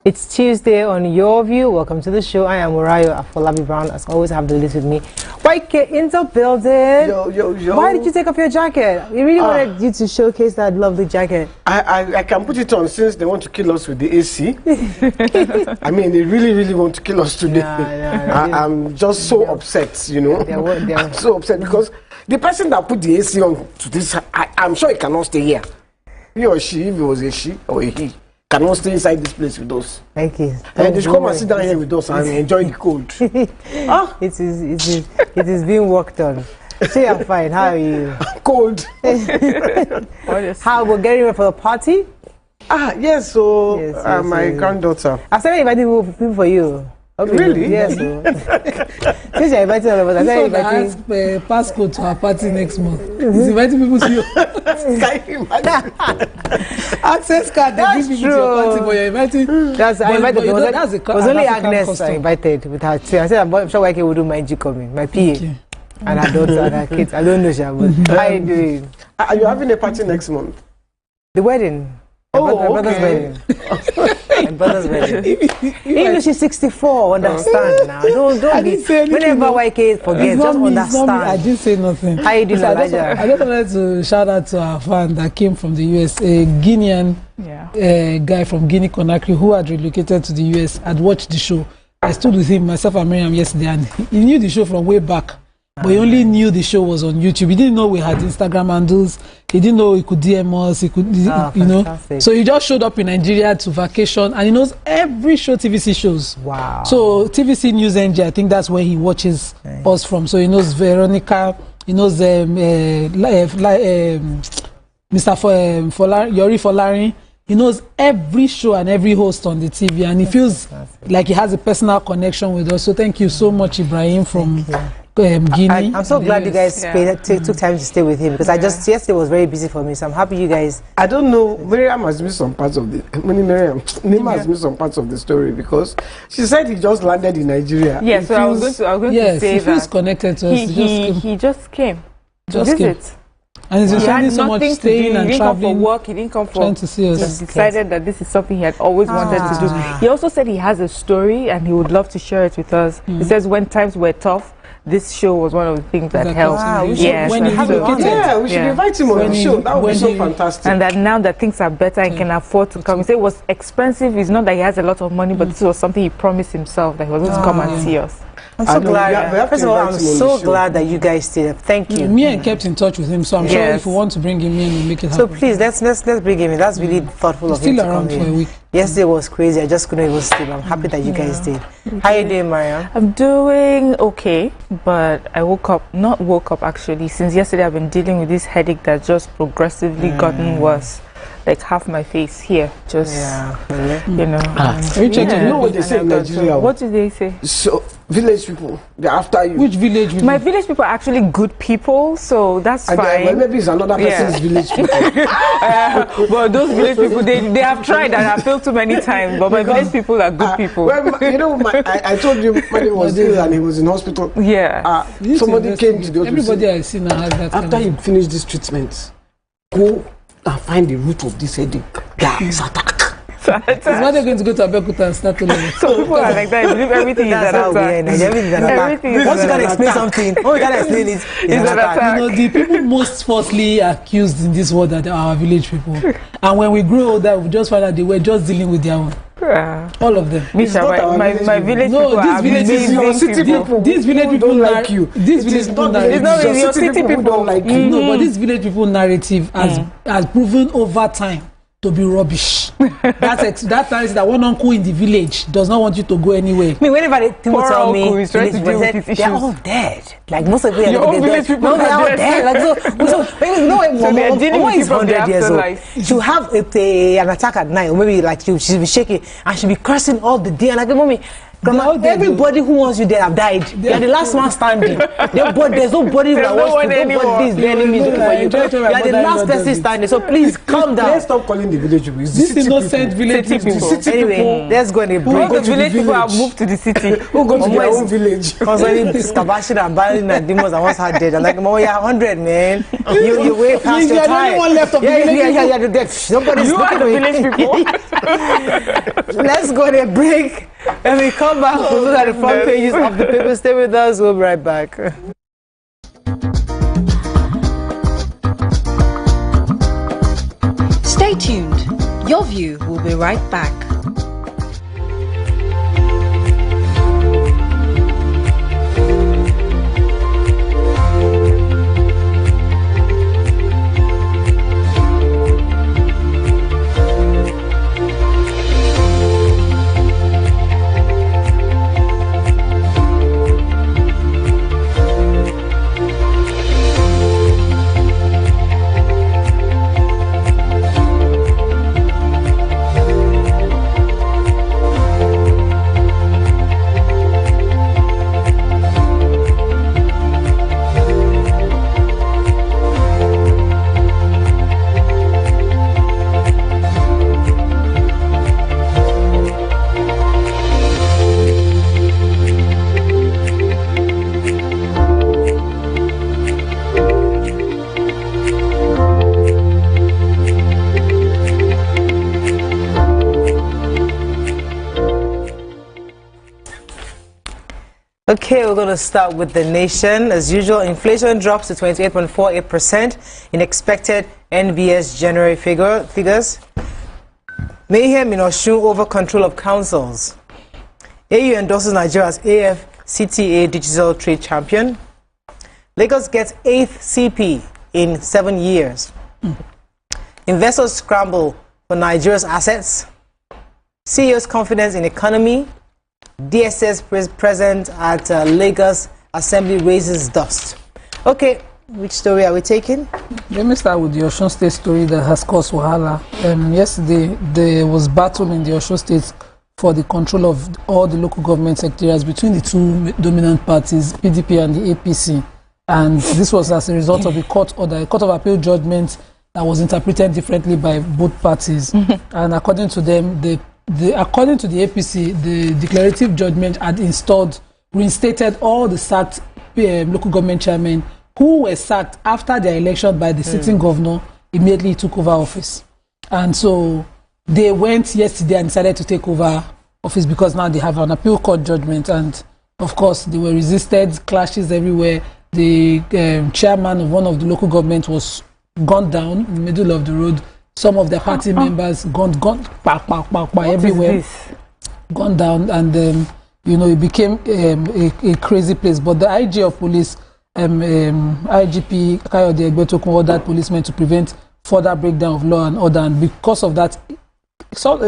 It's Tuesday on Your View. Welcome to the show. I am Murayo Afolabi Brown. As always, I have the list with me. YK in the building. Yo. Why did you take off your jacket? We really wanted you to showcase that lovely jacket. I can put it on since they want to kill us with the AC. I mean, they really want to kill us today. I'm just so upset, you know. I'm so upset because the person that put the AC on to this, I'm sure he cannot stay here. He or she, if it was a she or a he, cannot stay inside this place with us. Thank you. And they should come and sit down here with us and enjoy the cold. It is being worked on. So I'm fine. How are you? Cold. How we're getting ready for the party? Yes. So my granddaughter. I started inviting people for you. Okay, really? Yes. Since you're inviting all of us, I started inviting. Passcode to our party next month. He's inviting people to you. Can you imagine? Access card. That's they give people to your party, but you're inviting. I invited. It was only Agnes I invited with her too. I said, I'm sure YK will do my G coming, my PA, and her daughter and her kids. I don't know, Shabu. How are you doing? Are you having a party next month? The wedding. My brother's wedding. My brother's wedding. Even though she's 64, understand now. Don't be. Whenever YK forgets, just understand. I didn't say nothing. How you doing, Elijah? I just wanted to shout out to our fan that came from the US, a Guinean guy from Guinea Conakry who had relocated to the US. I'd watched the show. I stood with him, myself and Miriam yesterday, and he knew the show from way back. But he only knew the show was on YouTube. He didn't know we had Instagram handles. He didn't know he could DM us. He could, you know. So he just showed up in Nigeria to vacation, and he knows every show TVC shows. Wow. So TVC News NG, I think that's where he watches us from. So he knows Veronica. He knows Mr. Yori Folari. He knows every show and every host on the TV, and he feels like he has a personal connection with us. So thank you so much, Ibrahim from Guinea. I'm so glad you guys took time to stay with him because yesterday was very busy for me. So I'm happy you guys. I don't know. Miriam has missed some parts of the. Nima has missed some parts of the story because she said he just landed in Nigeria. Yeah, so I was going to say he feels connected to us. He just came to visit. And he's spending so much staying and traveling. He didn't come for work. He didn't come for. Trying to see us. He decided that this is something he had always wanted to do. He also said he has a story and he would love to share it with us. He says when times were tough, this show was one of the things that helped. We should invite him on the show. That would be so fantastic. And that now that things are better and can afford to come. He said it was expensive. It's not that he has a lot of money, but this was something he promised himself that he was going to come and see us. I'm so glad. First of all, I'm so glad that you guys stayed. Thank you. Me and kept in touch with him, so I'm sure if you want to bring him in, we'll make it happen. So please, let's bring him in. That's really thoughtful of him to come for a week. Yesterday was crazy. I just couldn't even sleep. I'm happy that you guys did. How are you doing, Mariam? I'm doing okay, but I not woke up actually. Since yesterday, I've been dealing with this headache that's just progressively gotten worse. Like half my face here, just you know. You know what they say in Nigeria? What do they say? So village people, they're after you. Which village people? My village people are actually good people, so that's fine. Well, maybe it's another person's village people. But those village people, they have tried and have failed too many times. But my village people are good people. Well, you know, I told you when he was ill and he was in hospital. Yeah. Somebody came to the hospital. Everybody I see now has that. After you finish this treatment, go and find the root of this headache. It's attack. It's not going to go to Abeokuta and start to learn. So people are like that. I believe everything is an attack. Everything is an attack. Once you can explain something, once you can explain it, it's an attack. You know, the people most falsely accused in this world are our village people. And when we grow older, we just find out they were just dealing with their own. All of them. Misha, my village people are these village people don't like you. These village people your city people don't like you. No, but this village people narrative has proven over time to be rubbish. That time is that one uncle in the village does not want you to go anywhere. I mean, whenever people tell me they're all dead. Like most of the village people are all dead. Like so Mama is 100 years old. She'll have an attack at night, or maybe like she'll be shaking and she'll be cursing all the day. Like, mommy, everybody who wants you there have died. You're the last man standing. There's nobody that wants to. Nobody's the enemies for you. You're the last person standing. So please calm down. Let's stop calling the village people. This innocent village people. Anyway, let's go on a break. The village people have moved to the city. Who go to their own village? Concerning Skabashing and Baling and demons and what's her dead. I'm like, Mama, you're 100, man. You way past your time. You're the only one left of the village. Yeah, you're the dead. Nobody's looking at village people. Let's go to a break. When we come back, we'll look at the front pages of the paper. Stay with us. We'll be right back. Stay tuned. Your View will be right back. Okay, we're going to start with the nation. As usual, inflation drops to 28.48% in expected NBS January figures. Mayhem in Osun over control of councils. AU endorses Nigeria's AfCFTA digital trade champion. Lagos gets 8th CP in 7 years. Investors scramble for Nigeria's assets. CEO's confidence in economy. DSS present at Lagos Assembly raises dust. Okay, which story are we taking? Let me start with the Osun State story that has caused wahala. Yesterday, there was battle in the Osun State for the control of all the local government secretariats between the two dominant parties, PDP and the APC. And this was as a result of a court order, a court of appeal judgment that was interpreted differently by both parties. And according to them, according to the APC, the declarative judgment had reinstated all the sacked local government chairmen who were sacked after their election by the sitting governor immediately took over office. And so they went yesterday and decided to take over office because now they have an appeal court judgment. And of course, they were resisted, clashes everywhere. The chairman of one of the local government was gunned down in the middle of the road. Some of the party members gunned everywhere, gunned down, and it became a crazy place. But the IG of police, IGP Kayode Egbetokun, ordered policemen to prevent further breakdown of law and order, and because of that, some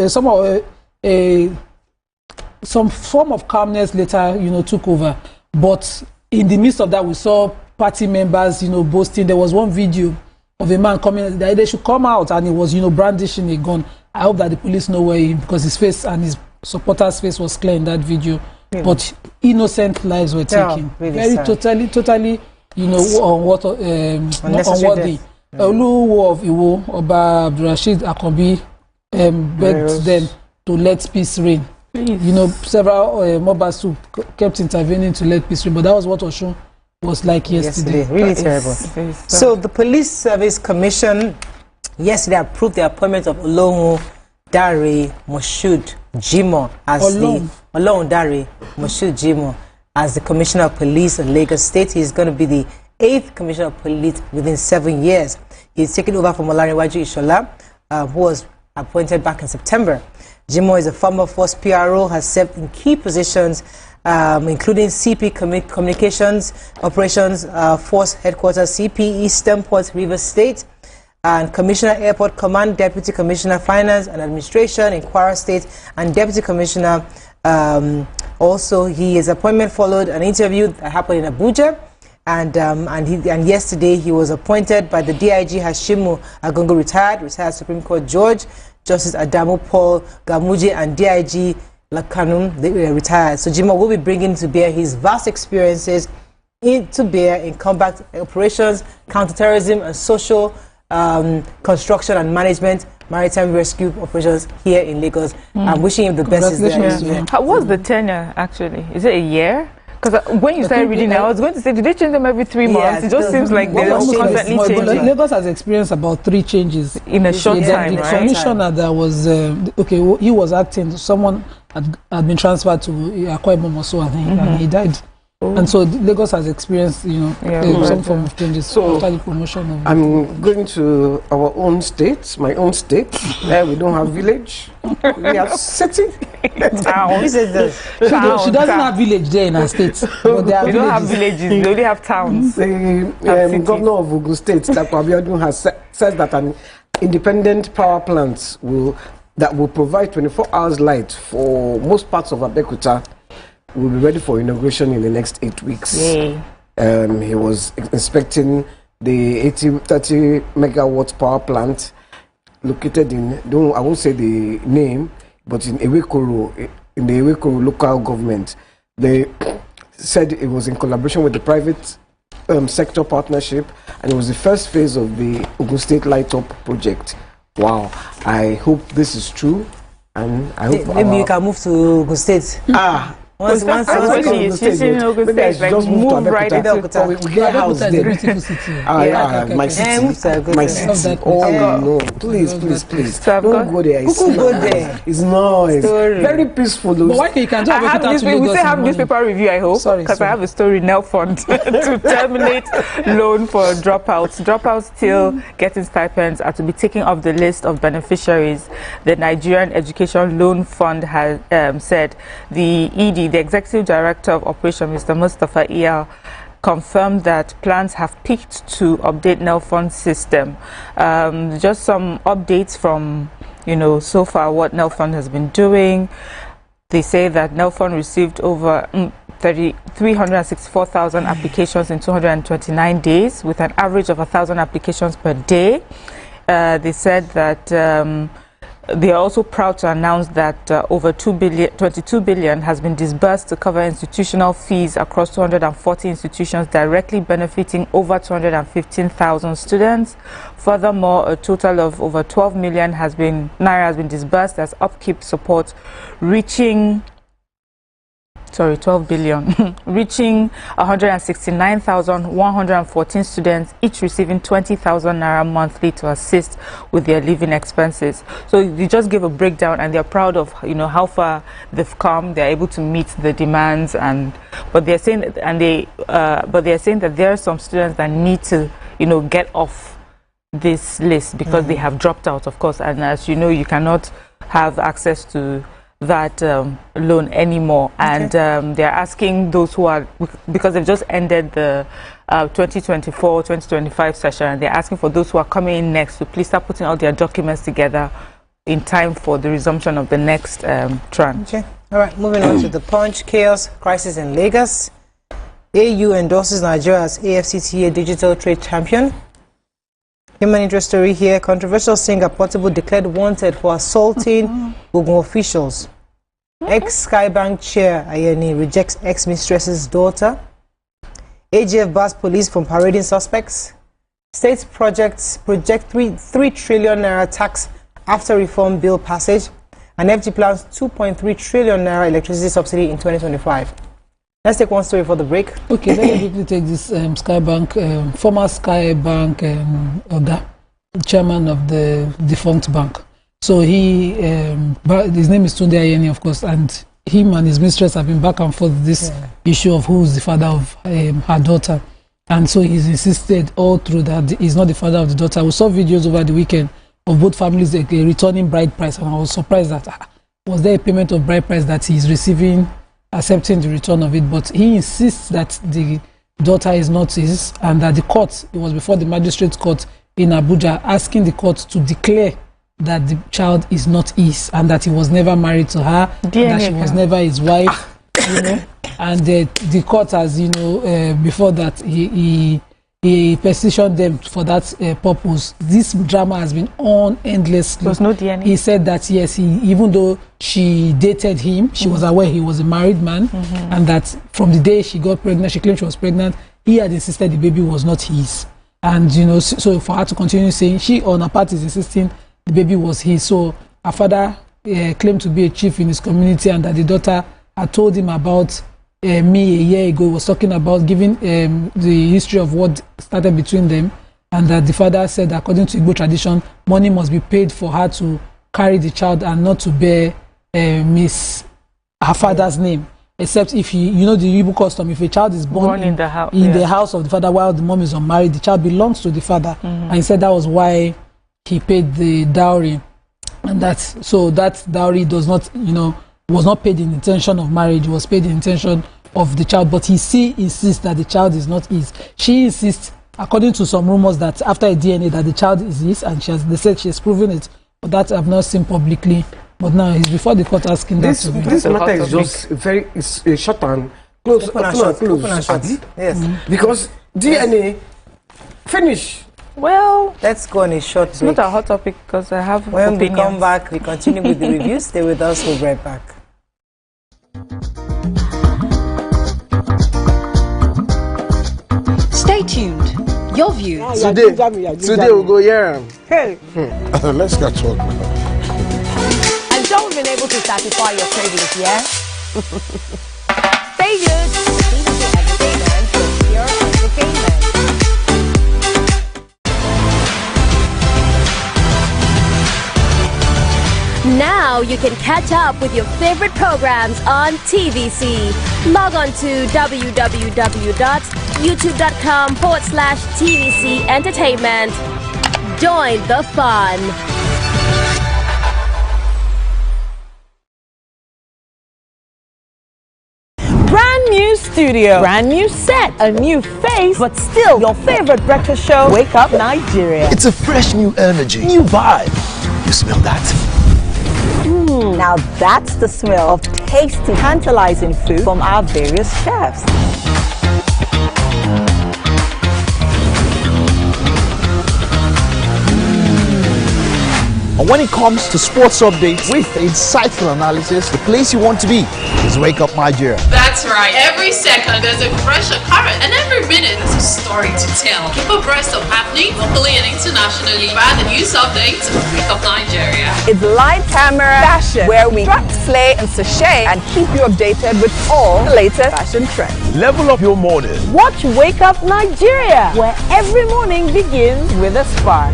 form of calmness later, took over. But in the midst of that, we saw party members, boasting. There was one video of a man coming that they should come out, and he was, brandishing a gun. I hope that the police know where because his face and his supporters' face was clear in that video. Really? But innocent lives were taken. Really very sad. totally, unworthy. Oluwo of Iwo, Oba Abdurrashid Akanbi, begged them to let peace reign. Please. Several Mobas who kept intervening to let peace reign, but that was what Osun was like yesterday. Really terrible. So the Police Service Commission yesterday approved the appointment of Olohun Dare Moshood Jimoh as Olohun Dare Moshood Jimoh as the Commissioner of Police in Lagos State. He's going to be the 8th Commissioner of Police within 7 years. He's taken over from Olanrewaju Ishola, who was appointed back in September. Jimoh is a former Force PRO, has served in key positions including CP Communications Operations Force Headquarters, CP Eastern Port Rivers State, and Commissioner Airport Command, Deputy Commissioner Finance and Administration in Kwara State, and Deputy Commissioner. Also, his appointment followed an interview that happened in Abuja, and yesterday he was appointed by the DIG Hashimu Agongo retired Supreme Court Judge, Justice Adamu Paul Gamuje, and DIG Lakanum, they were retired. So Jimoh will be bringing to bear his vast experiences in combat operations, counterterrorism, and social construction and management, maritime rescue operations here in Lagos. I'm wishing him the best. How was the tenure actually? Is it a year? Because when you started reading, I was going to say, do they change them every 3 months? It just seems like they're constantly changing. Lagos has experienced about 3 changes in a short time. The commissioner that was he was acting. Someone had been transferred to Akwa Ibom also, and he died. And so Lagos has experienced, some form of changes after the promotion of I'm going to our own state, my own state. There we don't have village. We have city. Town. She doesn't have village there in her state. But they don't have villages, they only have towns. The governor of Ogun State, Abiodun, has said that an independent power plant that will provide 24 hours light for most parts of Abeokuta will be ready for inauguration in the next 8 weeks. Yay. He was inspecting the 30 megawatt power plant located in, I won't say the name, but in Ewekoro, in the Ewekoro local government. They said it was in collaboration with the private sector partnership, and it was the first phase of the Ogun State Light Up project. Wow, I hope this is true, and I hope maybe you can move to Ogun State. Once she's in Ogun State, like move right into we get a house there. My city. Oh no, please. So don't go there. It's noise. Very peaceful. But why you can we still have newspaper review, I hope, because I have a story now fund to terminate loan for dropouts. Dropouts still getting stipends are to be taken off the list of beneficiaries. The Nigerian Education Loan Fund has said. The ED, the Executive Director of Operations, Mr. Mustafa Iyal, confirmed that plans have peaked to update NELFund system. Just some updates from, so far what NELFund has been doing. They say that NELFund received over 364,000 applications in 229 days, with an average of 1,000 applications per day. They said that they are also proud to announce that over 22 billion has been disbursed to cover institutional fees across 240 institutions, directly benefiting over 215,000 students. Furthermore, a total of over 12 million naira has been disbursed as upkeep support, reaching 12 billion, reaching 169,114 students, each receiving 20,000 naira monthly to assist with their living expenses. So you just give a breakdown, and they're proud of how far they've come. They're able to meet the demands, but they're saying that, there are some students that need to get off this list because they have dropped out, of course. And as you know, you cannot have access to that loan anymore. And they're asking those who are, because they've just ended the 2024-2025 session, and they're asking for those who are coming in next to please start putting all their documents together in time for the resumption of the next tranche. Okay. All right, moving on to the Punch. Chaos crisis in Lagos. AU endorses Nigeria as AFCTA digital trade champion. Human interest story here. Controversial singer Portable declared wanted for assaulting Ogun officials. Ex-Skybank chair Ayeni rejects ex-mistress's daughter. AGF bars police from parading suspects. States project 3 trillion naira tax after reform bill passage. And FG plans 2.3 trillion naira electricity subsidy in 2025. Let's take one story for the break. Okay, let me quickly take this Skybank, former Skybank chairman of the defunct bank. So his name is Tunde Ayeni, of course, and him and his mistress have been back and forth this issue of who is the father of her daughter. And so he's insisted all through that he's not the father of the daughter. We saw videos over the weekend of both families returning bride price, and I was surprised that was there a payment of bride price that he's receiving, accepting the return of it. But he insists that the daughter is not his, and that the court, it was before the magistrate court in Abuja, asking the court to declare that the child is not his, and that he was never married to her, that she was never his wife, and the court has, before that he petitioned them for that purpose. This drama has been on endlessly. There was no DNA. He said that yes, even though she dated him, she was aware he was a married man, and that from the day she got pregnant, she claimed she was pregnant, he had insisted the baby was not his. And so for her to continue saying, she on her part is insisting the baby was his. So her father claimed to be a chief in his community, and that the daughter had told him about me a year ago, was talking about giving the history of what started between them, and that the father said, according to Igbo tradition, money must be paid for her to carry the child and not to bear her father's name, except if you know the Igbo custom, if a child is born in the house of the father while the mom is unmarried, the child belongs to the father. And he said that was why he paid the dowry, and that dowry does not, was not paid in intention of marriage, was paid in intention of the child, but he still insists that the child is not his. She insists, according to some rumors, that after a DNA that the child is his, and they said she has proven it, but that I've not seen publicly. But now it's before the court asking this. That this matter is just it's short and close. Open and short. Yes. Because DNA finish. Well, let's go on a short break. It's not a hot topic because I have When opinions. we come back, we continue with the review. Stay with us. We'll be right back. Stay tuned. Your view. Today we'll go here. Hey. Let's get talking. And so we've been able to satisfy your cravings, yeah? Stay good. TVC Entertainment for pure entertainment. Now you can catch up with your favorite programs on TVC. Log on to www.youtube.com/TVC Entertainment. Join the fun. Brand new studio, brand new set, a new face, but still your favorite breakfast show, Wake Up Nigeria. It's a fresh new energy, new vibe. You smell that? Now that's the smell of tasty, tantalizing food from our various chefs. And when it comes to sports updates with insightful analysis, the place you want to be is Wake Up Nigeria. That's right. Every second there's a fresh occurrence, and every minute there's a story to tell. Keep abreast of happening locally and internationally via the news updates of Wake Up Nigeria. It's live camera fashion, where we strut, slay, and sashay, and keep you updated with all the latest fashion trends. Level up your morning. Watch Wake Up Nigeria, where every morning begins with a spark.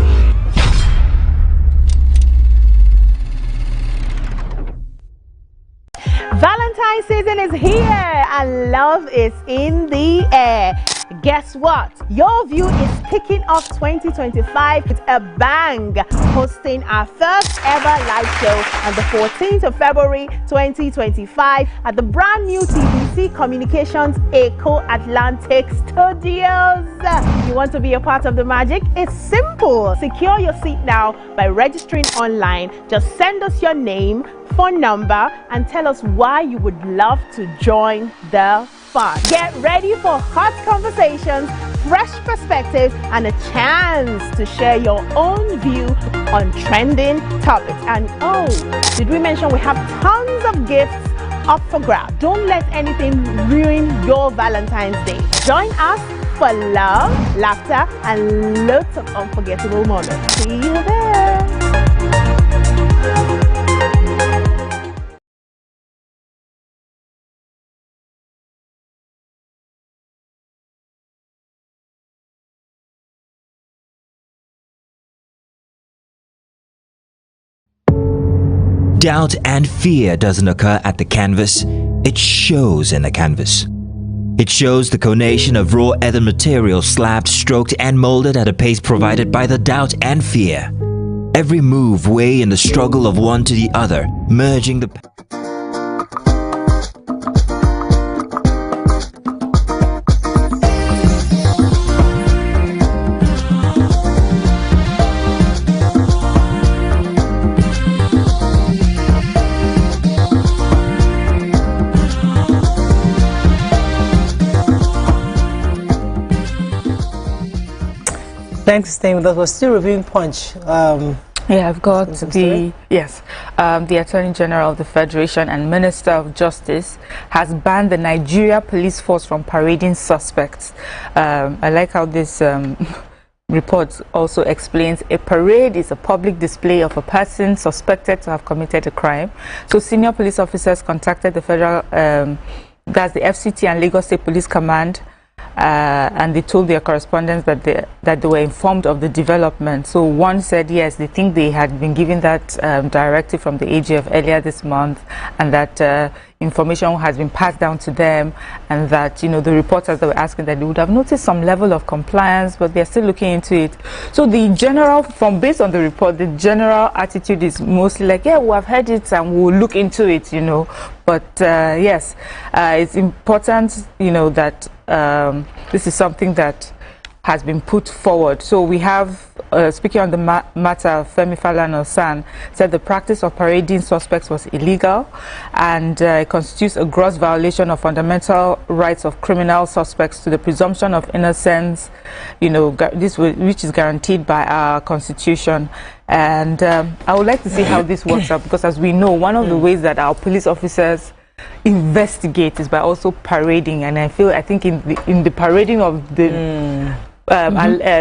Valentine's season is here and love is in the air. Guess what? Your View is kicking off 2025 with a bang, hosting our first ever live show on the 14th of February 2025 at the brand new TVC Communications Eco Atlantic Studios. You want to be a part of the magic? It's simple. Secure your seat now by registering online. Just send us your name, phone number, and tell us why you would love to join the fun. Get ready for hot conversations, fresh perspectives, and a chance to share your own view on trending topics. And oh, did we mention we have tons of gifts up for grabs? Don't let anything ruin your Valentine's Day. Join us for love, laughter, and lots of unforgettable moments. See you there. Doubt and fear doesn't occur at the canvas, it shows in the canvas. It shows the conation of raw earthen material slabbed, stroked and molded at a pace provided by the doubt and fear. Every move weigh in the struggle of one to the other, merging the Thanks for staying with us. We're still reviewing Punch. Yeah, I've got the Attorney General of the Federation and Minister of Justice has banned the Nigeria police force from parading suspects. I like how this report also explains a parade is a public display of a person suspected to have committed a crime. So senior police officers contacted the Federal that's the FCT and Lagos State Police Command, and they told their correspondents that they were informed of the development. So one said yes, they think they had been given that directive from the AGF earlier this month, and that information has been passed down to them, and that, you know, the reporters that were asking that they would have noticed some level of compliance, but they're still looking into it. So the general, based on the report, the general attitude is mostly like, yeah, we have heard it and we'll look into it, you know. But yes, it's important, you know, that this is something that has been put forward. So we have, speaking on the matter, Femi Falana-Osan said the practice of parading suspects was illegal and constitutes a gross violation of fundamental rights of criminal suspects to the presumption of innocence, you know, which is guaranteed by our constitution. And I would like to see how this works out, because as we know, one of the ways that our police officers investigate is by also parading, and I think in the parading of the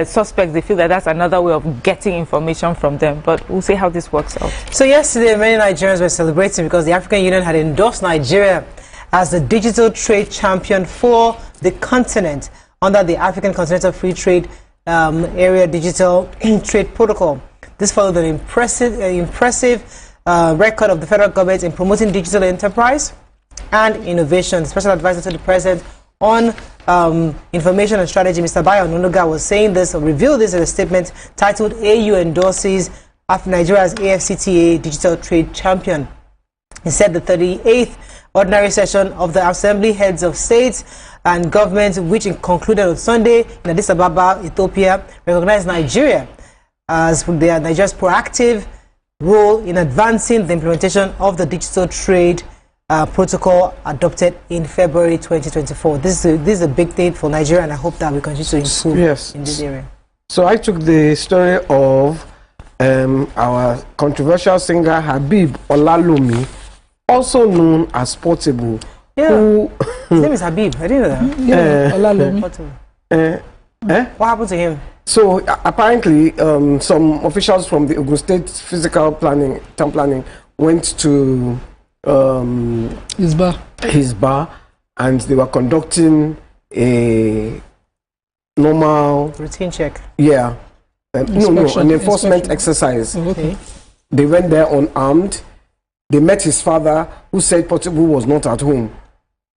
suspects, they feel that that's another way of getting information from them. But we'll see how this works out. So yesterday, many Nigerians were celebrating because the African Union had endorsed Nigeria as the digital trade champion for the continent under the African Continental Free Trade Area Digital Trade Protocol. This followed an impressive record of the federal government in promoting digital enterprise and innovation. The special advisor to the president on information and strategy, Mr. Bayo Onunuga, was saying this, or revealed this in a statement titled AU endorses Nigeria's AFCTA digital trade champion. He said the 38th ordinary session of the Assembly Heads of States and Governments, which concluded on Sunday in Addis Ababa, Ethiopia, recognized Nigeria as Nigeria's proactive role in advancing the implementation of the digital trade protocol adopted in February 2024. This is a big thing for Nigeria, and I hope that we continue to improve in this area. So I took the story of our controversial singer Habib Olalumi, also known as Portable. Yeah. His name is Habib. I didn't know that. Yeah, Olalumi. What happened to him? So apparently, some officials from the Ogun State Physical Planning, Town Planning, went to his bar, and they were conducting a normal routine check. Yeah, an enforcement exercise. Okay. They went there unarmed. They met his father, who said Portable was not at home.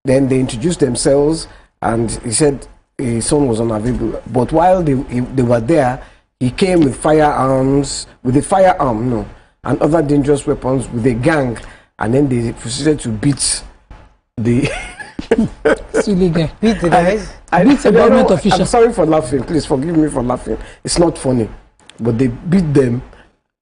Then they introduced themselves, and he said his son was unavailable. But while they were there, he came with firearms, and other dangerous weapons with a gang, and then they proceeded to beat the beat the guys. Beat a government official. I'm sorry for laughing. Please forgive me for laughing. It's not funny, but they beat them.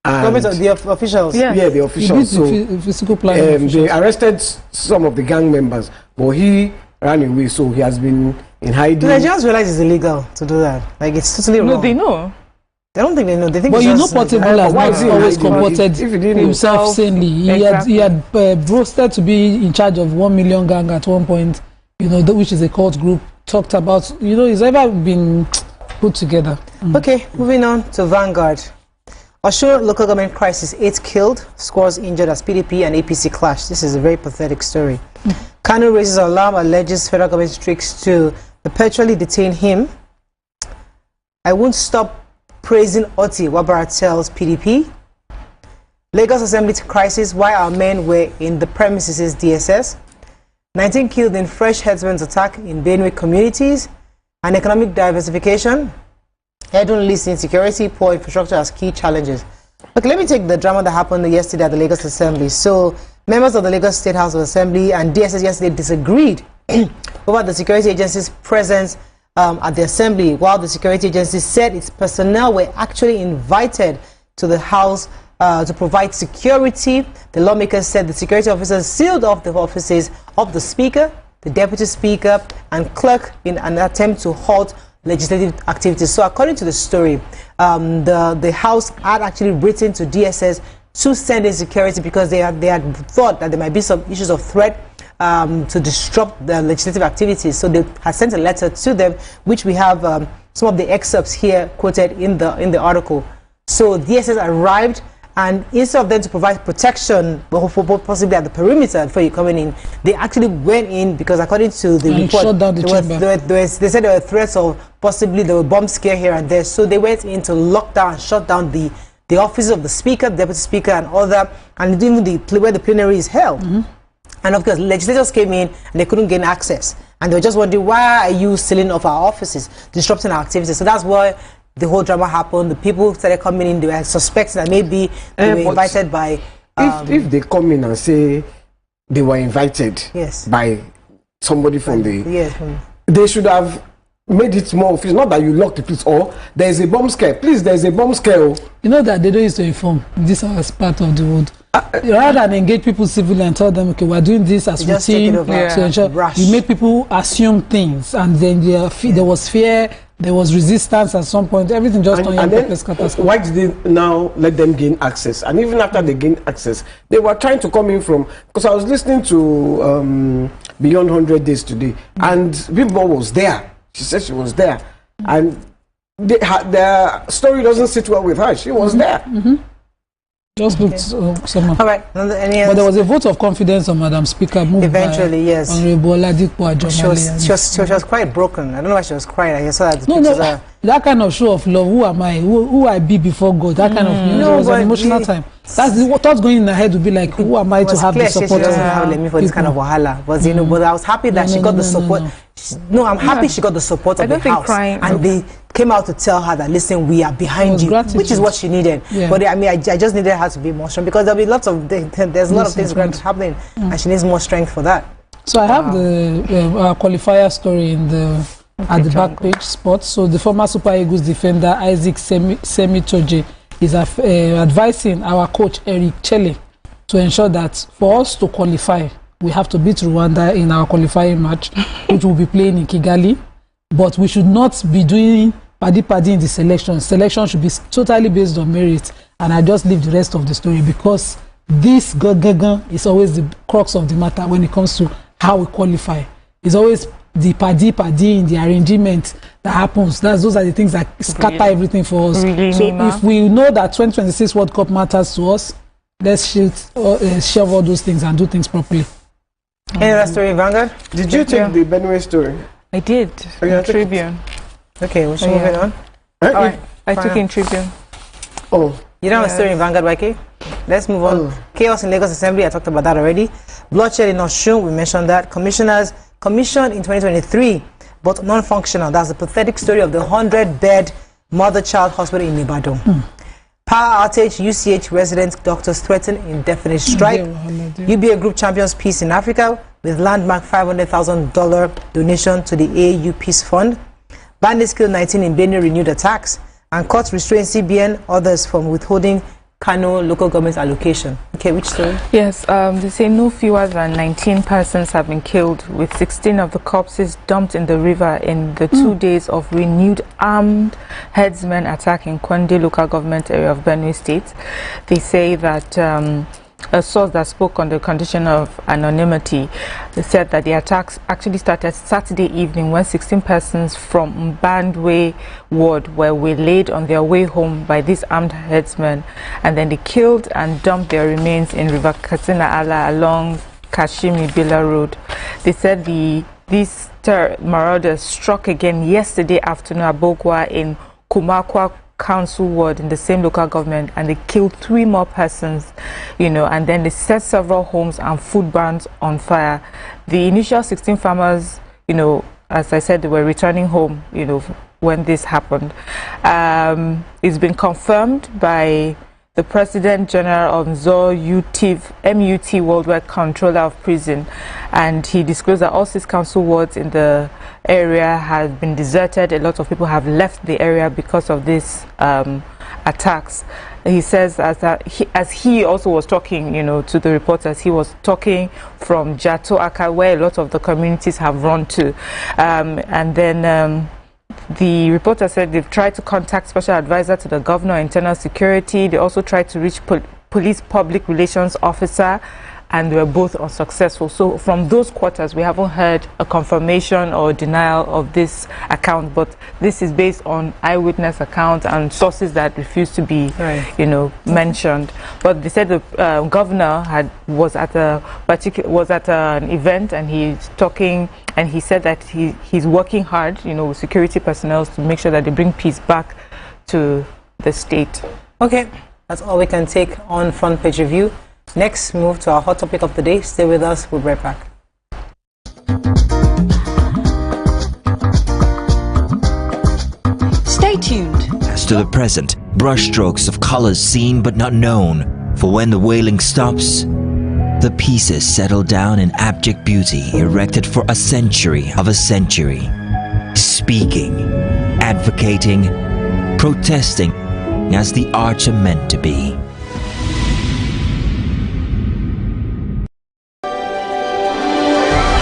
Government of the officials. Yeah, the officials. So physical planning they arrested some of the gang members, but he ran away. So he has been in hiding. Do Nigerians realize it's illegal to do that? Like, it's totally wrong. No, they know. They don't think they know. They think. But you know, Portable has not always comported himself sanely. He had boasted to be in charge of 1 million gang at one point. You know, which is a cult group. Talked about. You know, he's ever been put together. Okay, moving on to Vanguard. Osun local government crisis: 8 killed, scores injured as PDP and APC clash. This is a very pathetic story. Kanu raises alarm, alleges federal government seeks to perpetually detain him. I won't stop praising Oti, Wabara tells PDP. Lagos Assembly crisis: why our men were in the premises, DSS. 19 killed in fresh herdsmen's attack in Benue communities. And economic diversification. Edun lists insecurity, poor infrastructure as key challenges. Okay, let me take the drama that happened yesterday at the Lagos Assembly. So, members of the Lagos State House of Assembly and DSS yesterday disagreed over the security agency's presence at the Assembly, while the security agency said its personnel were actually invited to the House to provide security. The lawmakers said the security officers sealed off the offices of the Speaker, the Deputy Speaker, and Clerk in an attempt to halt legislative activities. So according to the story, the House had actually written to DSS to send in security because they had thought that there might be some issues of threat to disrupt the legislative activities. So they had sent a letter to them, which we have some of the excerpts here quoted in the article. So DSS arrived And instead of them to provide protection, possibly at the perimeter before you coming in, they actually went in because according to the report, shut down the chamber. They said there were threats of possibly there were bomb scare here and there. So they went in to lock down and shut down the offices of the speaker, the deputy speaker, and other, and even where the plenary is held. And of course, legislators came in and they couldn't gain access, and they were just wondering, why are you sealing off our offices, disrupting our activities? So that's why the whole drama happened. The people started coming in. They were suspecting that maybe they were invited by. If they come in and say they were invited by somebody from they should have made it more official. Not that you lock the place or there is a bomb scare. Please, there is a bomb scare. You know that they don't used to inform. This as part of the world. Rather than engage people civilly and tell them, okay, we're doing this as routine to ensure, you make people assume things, and then there was fear. There was resistance at some point. Everything just and then, why did they now let them gain access? And even after they gained access, they were trying to come in from. Because I was listening to Beyond 100 Days today, and Bimbo was there. She said she was there, and their story doesn't sit well with her. She was there. Just looked someone. All right. But there was a vote of confidence on Madam Speaker. Eventually, yes. Honorable Oladipo Ajomale. She was quite broken. I don't know why she was crying. I saw that. No, that kind of show of love. Who am I? Who I be before God? That kind of. It was an emotional time. That's what thoughts going in her head would be like. Who am I to have the support? She doesn't have me for this kind of wahala. But you know, but I was happy that she got the support. No, I'm happy she got the support of the house, and they came out to tell her that, listen, we are behind you, which is what she needed. But I mean, I just needed her to be more strong, because there'll be lots of there's a lot of things happening, and she needs more strength for that. So I have the qualifier story in the at the back page spot. So the former Super Eagles defender Isaac Semitoje is advising our coach Eric Chelle to ensure that for us to qualify, we have to beat Rwanda in our qualifying match, which will be playing in Kigali. But we should not be doing paddy in the selection. Selection should be totally based on merit. And I just leave the rest of the story, because this is always the crux of the matter when it comes to how we qualify. It's always the paddy in the arrangement that happens. Those are the things that scatter everything for us. So if we know that 2026 World Cup matters to us, let's shove all those things and do things properly. Any other story in Vanguard? Did you take the Benue story? I did. In Tribune. Okay, we're moving on. All right. I took in Tribune. Oh. You don't have a story in Vanguard, YK? Let's move on. Chaos in Lagos Assembly, I talked about that already. Bloodshed in Osun, we mentioned that. Commissioners commissioned in 2023, but non-functional. That's the pathetic story of the 100-bed mother-child hospital in Ibadan. Power outage, UCH resident doctors threaten indefinite strike. UBA Group champions peace in Africa with landmark $500,000 donation to the AU Peace Fund. Bandits killed 19 in Benue, renewed attacks. And courts restrain CBN others from withholding Kano local government allocation. Okay, which story? Yes, they say no fewer than 19 persons have been killed, with 16 of the corpses dumped in the river in the 2 days of renewed armed herdsmen attack in Kwande local government area of Benue State. They say that a source that spoke on the condition of anonymity said that the attacks actually started Saturday evening when 16 persons from Mbandwe ward were waylaid on their way home by these armed herdsmen, and then they killed and dumped their remains in River Katsina Ala along Kashimi Bila Road. They said these marauders struck again yesterday afternoon at Bogwa in Kumakwa Council ward in the same local government, and they killed 3 more persons, and then they set several homes and food barns on fire. The initial 16 farmers, as I said, they were returning home, when this happened. It's been confirmed by the President General of MUT Worldwide Controller of Prison, and he disclosed that all 6 council wards in the area have been deserted. A lot of people have left the area because of these attacks. He says as he also was talking, to the reporters, he was talking from Jato Aka, where a lot of the communities have run to, and then the reporter said they've tried to contact special advisor to the governor of internal security. They also tried to reach police public relations officer and they were both unsuccessful. So from those quarters, we haven't heard a confirmation or denial of this account, but this is based on eyewitness accounts and sources that refuse to be, you know, mentioned. But they said the governor was at an event, and he's talking, and he said that he's working hard, you know, with security personnel to make sure that they bring peace back to the state. Okay, that's all we can take on Front Page Review. Next, move to our hot topic of the day. Stay with us. We'll be right back. Stay tuned. As to the present, brushstrokes of colors seen but not known. For when the wailing stops, the pieces settle down in abject beauty erected for a century of a century. Speaking, advocating, protesting as the arts are meant to be.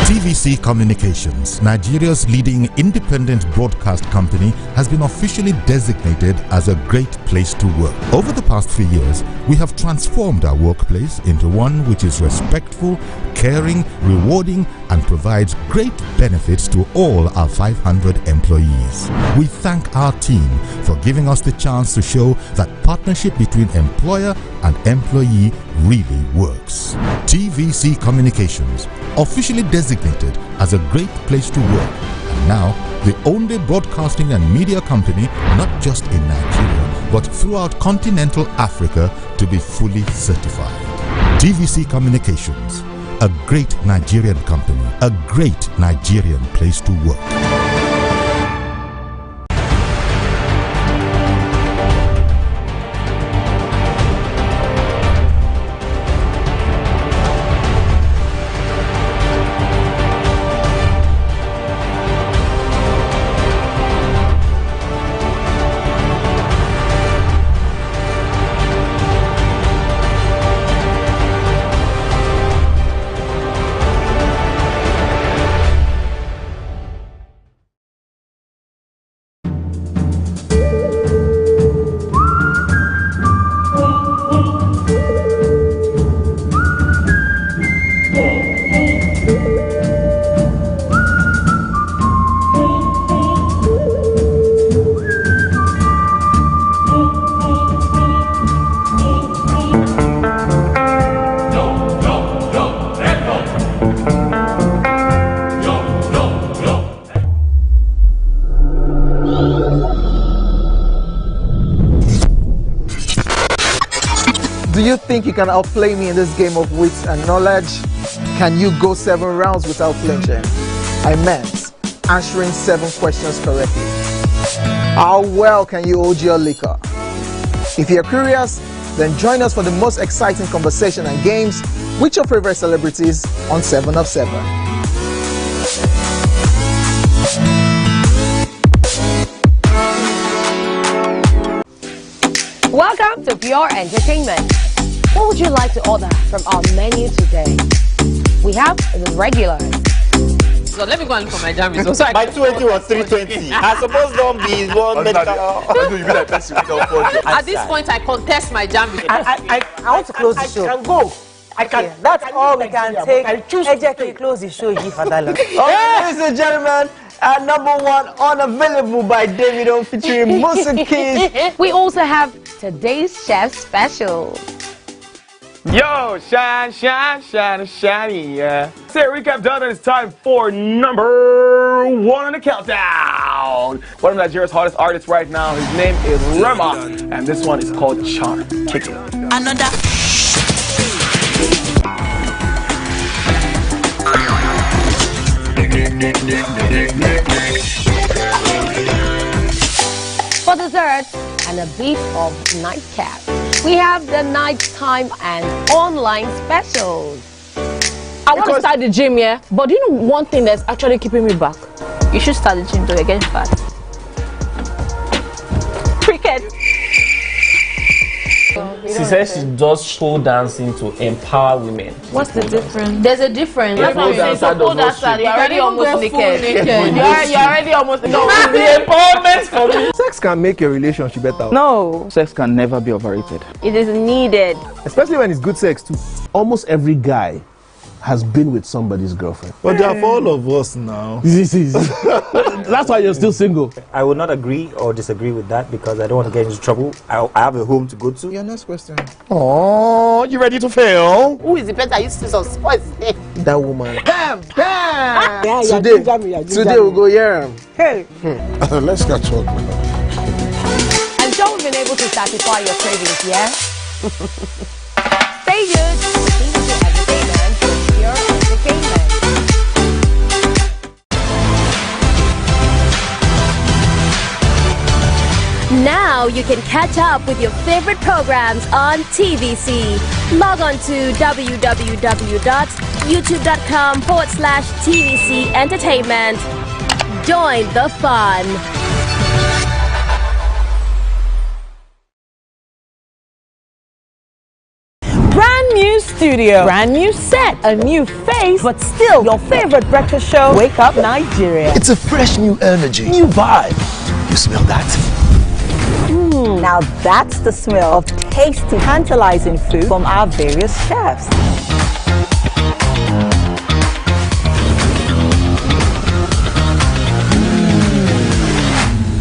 TVC Communications, Nigeria's leading independent broadcast company, has been officially designated as a great place to work. Over the past few years, we have transformed our workplace into one which is respectful, caring, rewarding, and provides great benefits to all our 500 employees. We thank our team for giving us the chance to show that partnership between employer and employee really works. TVC Communications, officially designated as a great place to work, and now the only broadcasting and media company not just in Nigeria but throughout continental Africa to be fully certified. TVC Communications, a great Nigerian company, a great Nigerian place to work. Do you think you can outplay me in this game of wits and knowledge? Can you go 7 rounds without flinching? I meant answering 7 questions correctly. How well can you hold your liquor? If you're curious, then join us for the most exciting conversation and games with your favorite celebrities on 7 of 7. Welcome to Pure Entertainment. What would you like to order from our menu today? We have the regulars. So let me go and look for my jam results. My 20 was 320. I suppose don't be one medical. At this point, I contest my jam results. I want to close the show. I can go. I can. Okay, that's all we can take. I choose to close the show. Ladies and gentlemen, number 1, Unavailable by Davido featuring Musa Keys. We also have today's chef special. Yo, shine, shine, shine, shiny, yeah. Say recap done, and it's time for number 1 on the countdown. One of Nigeria's hottest artists right now, his name is Rema, and this one is called Charm. Kick it. Another. For dessert and a bit of nightcap, we have the nighttime and online specials. I want to start the gym, yeah? But do you know one thing that's actually keeping me back? You should start the gym though, you're getting fat. Cricket. She says she does pole dancing to empower women. What's the difference? There's a difference. That's what I'm saying. Pole dancer, you're already almost naked. You're already almost naked. No, the empowerment for me. sex can make a relationship better. No. Sex can never be overrated. It is needed. Especially when it's good sex too. Almost every guy has been with somebody's girlfriend. But they are for all of us now. That's why you're still single. I would not agree or disagree with that because I don't want to get into trouble. I have a home to go to. Your next question. Oh, you ready to fail? Who is the person you see what's his name? That woman. Bam! Yeah, today we'll go here. Hey. Let's catch up. And so we've been able to satisfy your cravings, yeah? Stay good. Entertainment with pure entertainment. Now you can catch up with your favorite programs on TVC. Log on to www.youtube.com/TVC Entertainment. Join the fun. Brand new studio, brand new set, a new face, but still your favorite breakfast show, Wake Up Nigeria. It's a fresh new energy, new vibe. You smell that? Now that's the smell of tasty, tantalizing food from our various chefs.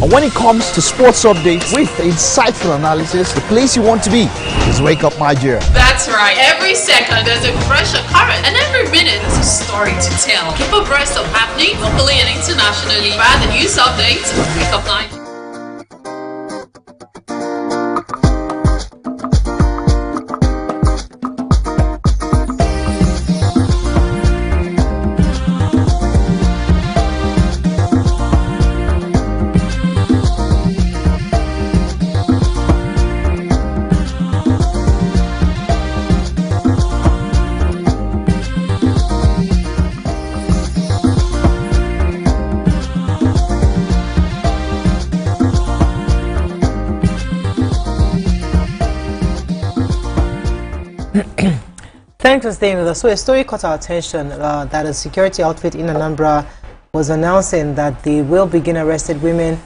And when it comes to sports updates with insightful analysis, the place you want to be is Wake Up Nigeria. That's right. Every second there's a fresh occurrence, and every minute there's a story to tell. Keep abreast of happening locally and internationally via the news updates of Wake Up Nigeria. Thanks for staying with us. So a story caught our attention that a security outfit in Anambra was announcing that they will begin arresting women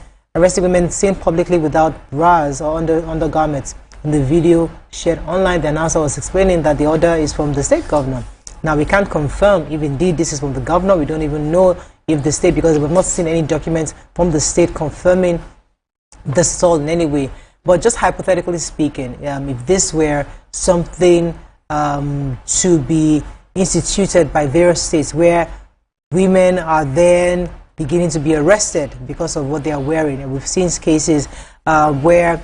seen publicly without bras or undergarments. In the video shared online, the announcer was explaining that the order is from the state governor. Now, we can't confirm if indeed this is from the governor. We don't even know if the state, because we've not seen any documents from the state confirming this all in any way. But just hypothetically speaking, if this were something to be instituted by various states where women are then beginning to be arrested because of what they are wearing. And we've seen cases where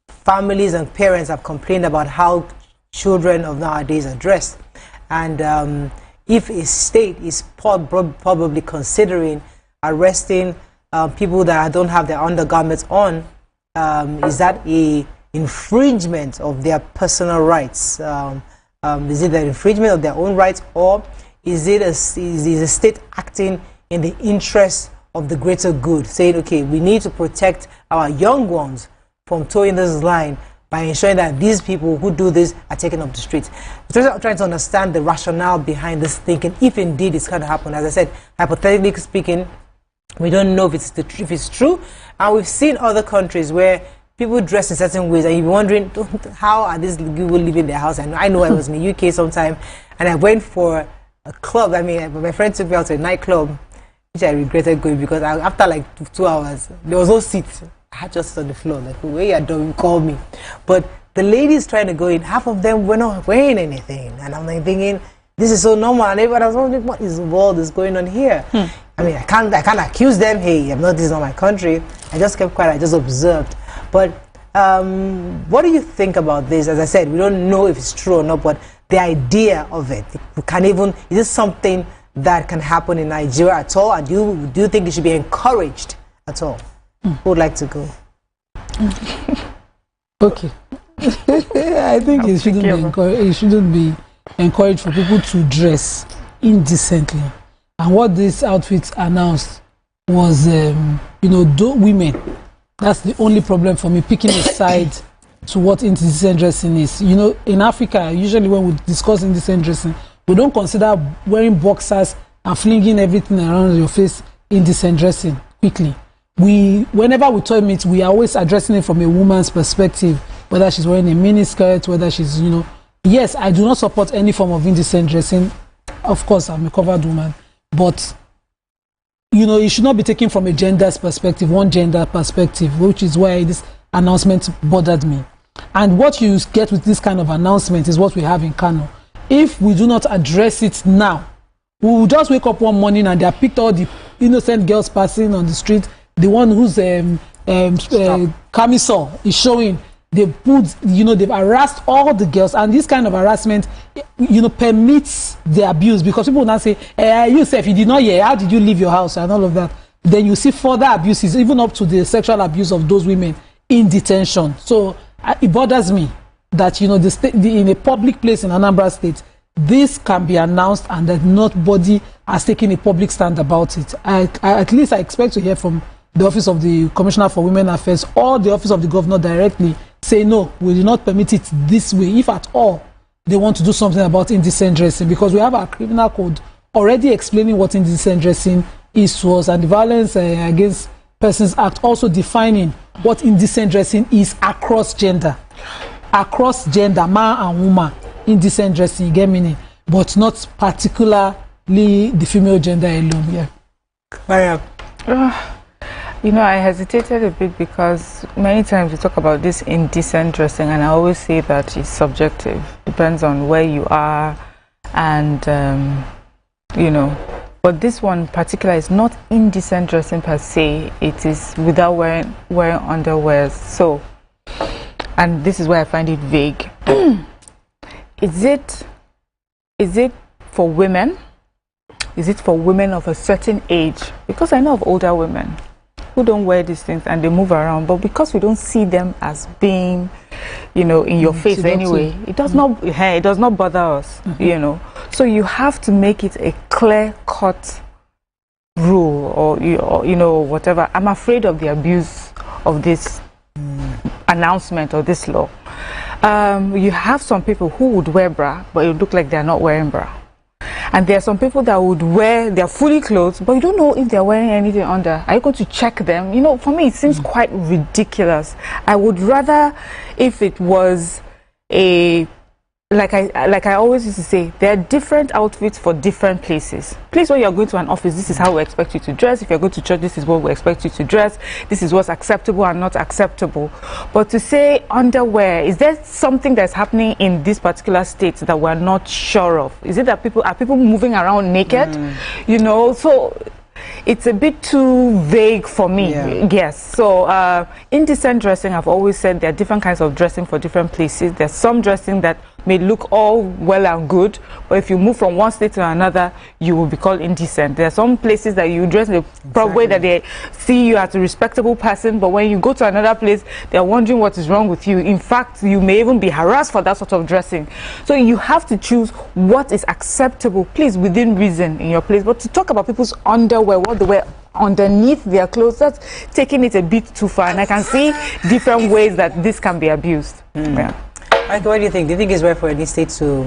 families and parents have complained about how children of nowadays are dressed. And if a state is probably considering arresting people that don't have their undergarments on, is that a infringement of their personal rights? Is it an infringement of their own rights, or is it a state acting in the interest of the greater good, saying, okay, we need to protect our young ones from towing this line by ensuring that these people who do this are taken off the streets? I'm trying to understand the rationale behind this thinking, if indeed it's going to happen. As I said, hypothetically speaking, we don't know if it's true, and we've seen other countries where people dress in certain ways, and you're wondering, how are these people leaving their house? And I know I was in the UK sometime, and I went for a club. I mean, my friend took me out to a nightclub, which I regretted going, because after like 2 hours, there was no seat. I had just on the floor, like, where you done, call me. But the ladies trying to go in, half of them were not wearing anything. And I'm like thinking, this is so normal. And everyone was wondering, what is the world is going on here? I mean, I can't accuse them, hey, this is not my country. I just kept quiet, I just observed. But what do you think about this? As I said, we don't know if it's true or not, but the idea of it, is this something that can happen in Nigeria at all? And do you think it should be encouraged at all? Who would like to go? Okay. I think it shouldn't be encouraged for people to dress indecently. And what this outfit announced was, women. That's the only problem for me, picking a side to what indecent dressing is. You know, in Africa, usually when we discuss indecent dressing, we don't consider wearing boxers and flinging everything around your face indecent dressing quickly. whenever we talk it, we are always addressing it from a woman's perspective, whether she's wearing a mini skirt, whether she's, you know, yes, I do not support any form of indecent dressing. Of course, I'm a covered woman, but you know, it should not be taken from a gender's perspective, one gender perspective, which is why this announcement bothered me. And what you get with this kind of announcement is what we have in Kano. If we do not address it now, we will just wake up one morning and they have picked all the innocent girls passing on the street. The one whose camisole is showing, they put, you know, they've harassed all the girls, and this kind of harassment, you know, permits the abuse, because people will now say, you say if you did not hear, how did you leave your house and all of that? Then you see further abuses, even up to the sexual abuse of those women in detention. So it bothers me that, you know, in a public place in Anambra State, this can be announced and that nobody has taken a public stand about it. At least I expect to hear from the Office of the Commissioner for Women Affairs or the Office of the Governor directly say, no, we do not permit it this way, if at all they want to do something about indecent dressing, because we have our criminal code already explaining what indecent dressing is to us, and the Violence Against Persons Act also defining what indecent dressing is across gender, man and woman. Indecent dressing, you get meaning, but not particularly the female gender alone. Yeah. Mariam. You know, I hesitated a bit because many times we talk about this indecent dressing, and I always say that it's subjective. Depends on where you are, and you know. But this one in particular is not indecent dressing per se. It is without wearing underwear. So, and this is where I find it vague. Is it for women? Is it for women of a certain age? Because I know of older women who don't wear these things and they move around, but because we don't see them as being, you know, in your face anyway, it does not bother us, you know. So you have to make it a clear-cut rule, or you know, whatever. I'm afraid of the abuse of this announcement or this law. You have some people who would wear bra, but it would look like they're not wearing bra. And there are some people that would wear, they're fully clothed, but you don't know if they're wearing anything under. Are you going to check them? You know, for me, it seems quite ridiculous. I would rather, if it was a, like I always used to say, there are different outfits for different places. Please, when you're going to an office, this is how we expect you to dress. If you're going to church, this is what we expect you to dress. This is what's acceptable and not acceptable. But to say underwear, is there something that's happening in this particular state that we're not sure of? Is it that people moving around naked? You know, so it's a bit too vague for me. Yes. So indecent dressing, I've always said there are different kinds of dressing for different places. There's some dressing that may look all well and good, but if you move from one state to another, you will be called indecent. There are some places that you dress in a proper way that they see you as a respectable person, but when you go to another place, they're wondering what is wrong with you. In fact, you may even be harassed for that sort of dressing. So you have to choose what is acceptable, please, within reason in your place. But to talk about people's underwear, what they wear underneath their clothes, that's taking it a bit too far, and I can see different ways that this can be abused. Yeah. What do you think? Do you think it's right for any state to...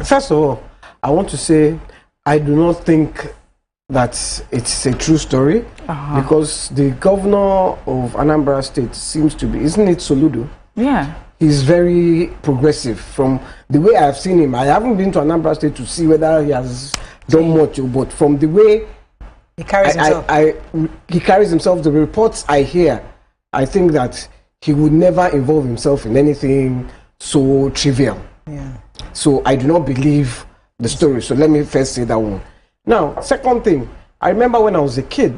First of all, I want to say I do not think that it's a true story, because the governor of Anambra State seems to be, isn't it Soludo? Yeah. He's very progressive. From the way I've seen him, I haven't been to Anambra State to see whether he has done much, but from the way he carries himself, he carries himself, the reports I hear, I think that he would never involve himself in anything so trivial. Yeah. So I do not believe the story. So let me first say that one. Now, second thing, I remember when I was a kid,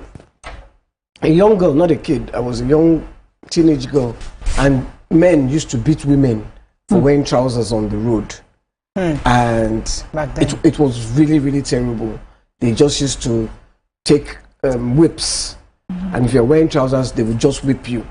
a young girl, not a kid, I was a young teenage girl, and men used to beat women for wearing trousers on the road. And it was really, really terrible. They just used to take whips, and if you're wearing trousers, they would just whip you.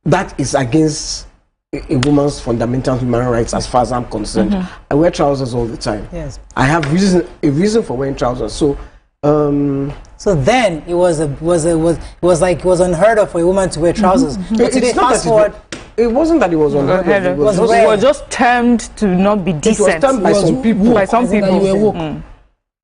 That is against a woman's fundamental human rights, as far as I'm concerned. I wear trousers all the time. Yes. I have a reason for wearing trousers. So, so then it was unheard of for a woman to wear trousers. But today, fast forward, it wasn't that it was unheard of. It was just termed to not be decent. It was termed by some people. By some people.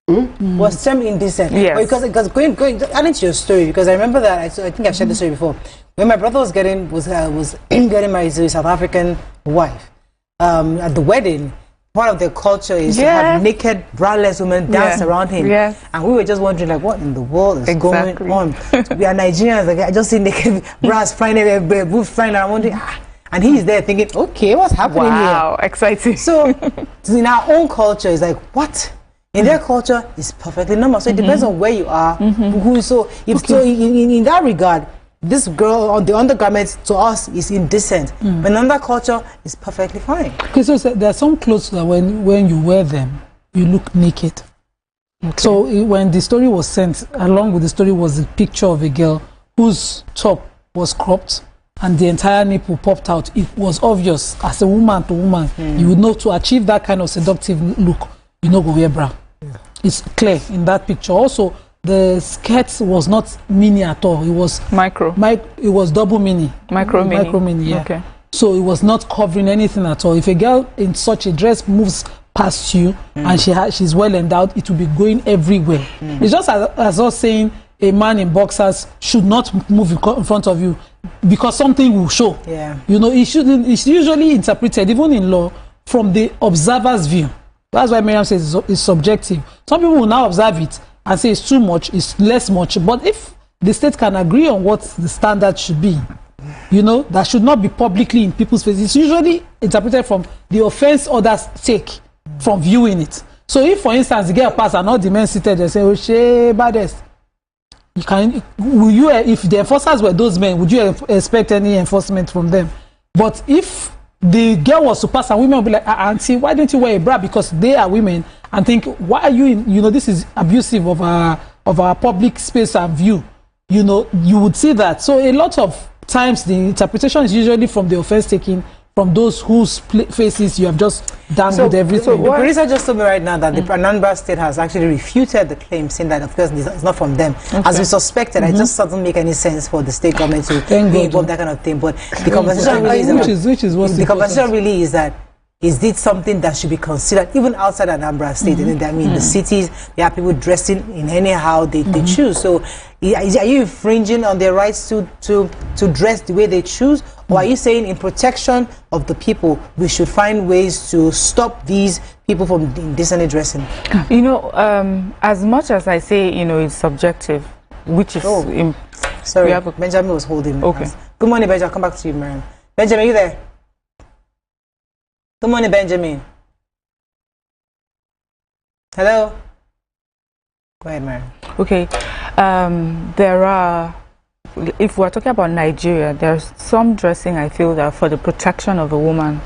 was termed indecent. Yes. Because going adding to your story, because I remember that I think I've shared this story before. When my brother was getting married to a South African wife, at the wedding, part of their culture is to have naked, braless women dance around him. Yes. And we were just wondering, like, what in the world is going on? We are Nigerians. Like, I just see naked bras flying everywhere, boobs flying around. Wondering, and he's there thinking, okay, what's happening here? Wow, exciting. So in our own culture, it's like, what? In their culture, it's perfectly normal. So it depends on where you are. So in that regard, this girl on the undergarments to us is indecent, but in another culture, it's perfectly fine. Okay, so there are some clothes that when you wear them, you look naked. Okay. So when the story was sent, along with the story was a picture of a girl whose top was cropped and the entire nipple popped out. It was obvious as a woman to woman, you would know to achieve that kind of seductive look, you know, go wear bra. It's clear in that picture. Also, the skirt was not mini at all. It was micro. It was double mini. Micro mini. Yeah. Okay. So it was not covering anything at all. If a girl in such a dress moves past you and she's well endowed, it will be going everywhere. It's just as us saying a man in boxers should not move in front of you because something will show. Yeah. You know, it shouldn't. It's usually interpreted, even in law, from the observer's view. That's why Miriam says it's subjective. Some people will now observe it and say it's too much, it's less much. But if the state can agree on what the standard should be, you know, that should not be publicly in people's faces. It's usually interpreted from the offense others take from viewing it. So if, for instance, the girl pass and all the men seated, they say, oh, she baddest. If the enforcers were those men, would you expect any enforcement from them? But if the girl was to pass and women will be like, auntie, why don't you wear a bra? Because they are women and think, why are you in, you know, this is abusive of our public space and view. You know, you would see that. So a lot of times the interpretation is usually from the offense taking from those whose faces you have just dangled everything. So the producer just told me right now that the Anambra state has actually refuted the claim, saying that of course it's not from them. As we suspected, it just doesn't make any sense for the state government to be involved that kind of thing. But the conversation really is that is this something that should be considered even outside Anambra state? I mean, the cities, there are people dressing in anyhow they choose. So are you infringing on their rights to dress the way they choose? Or are you saying in protection of the people, we should find ways to stop these people from indecently dressing? You know, as much as I say, you know, it's subjective, which is... sorry, Benjamin was holding me. Okay. Good morning, Benjamin. I'll come back to you, Mariam. Benjamin, are you there? Good morning, Benjamin. Hello? Go ahead, Mariam. Okay. There are... If we're talking about Nigeria, there's some dressing I feel that for the protection of a woman,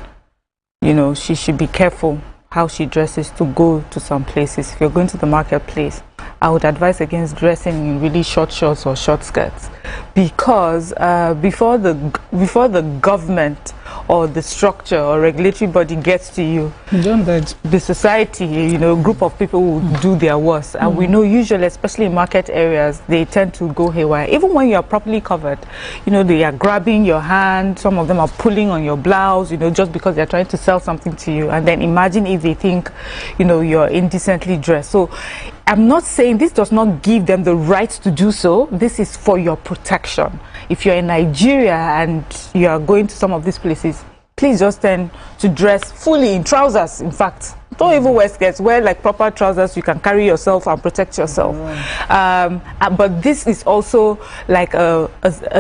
you know, she should be careful how she dresses to go to some places. If you're going to the marketplace, I would advise against dressing in really short shorts or short skirts, because before the government or the structure or regulatory body gets to you, the society, you know, group of people will do their worst. And we know usually, especially in market areas, they tend to go haywire. Even when you are properly covered, you know, they are grabbing your hand, some of them are pulling on your blouse, you know, just because they're trying to sell something to you. And then imagine if they think, you know, you're indecently dressed. So I'm not saying this does not give them the right to do so. This is for your protection. If you're in Nigeria and you are going to some of these places, please just tend to dress fully in trousers. In fact, don't even wear skirts. Wear like proper trousers. You can carry yourself and protect yourself. But this is also like a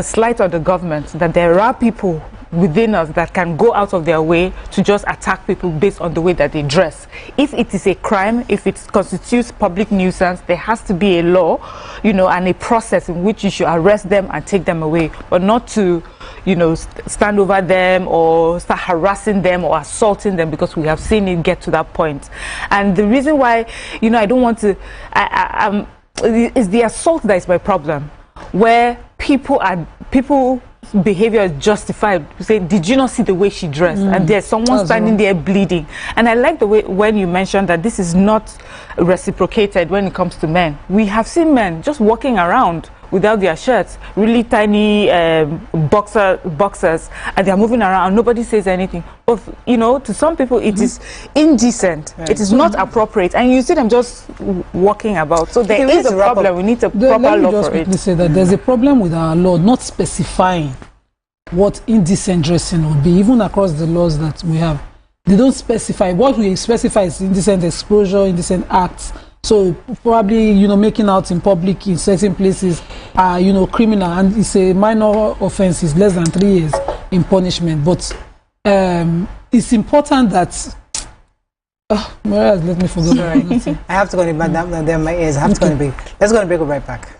slight on the government, that there are people within us that can go out of their way to just attack people based on the way that they dress. If it is a crime, if it constitutes public nuisance, there has to be a law, you know, and a process in which you should arrest them and take them away, but not to, you know, stand over them or start harassing them or assaulting them, because we have seen it get to that point. And the reason why, you know, I don't want to, is the assault that is my problem, where people behavior is justified. You say, did you not see the way she dressed? And there's someone standing there bleeding. And I like the way when you mentioned that this is not reciprocated when it comes to men. We have seen men just walking around without their shirts, really tiny boxers, and they're moving around and nobody says anything. But you know, to some people it is indecent. Right. It is not appropriate, and you see them just walking about. So there is a problem. We need a proper law for it. Let me just quickly say that there's a problem with our law not specifying what indecent dressing would be, even across the laws that we have. They don't specify. What we specify is indecent exposure, indecent acts. So probably, you know, making out in public in certain places are, you know, criminal, and it's a minor offense. It's less than 3 years in punishment. But it's important that. Whereas, let me forget. Sorry. I have to go to my ears. I have to go to break. Let's go to break. We'll be right back.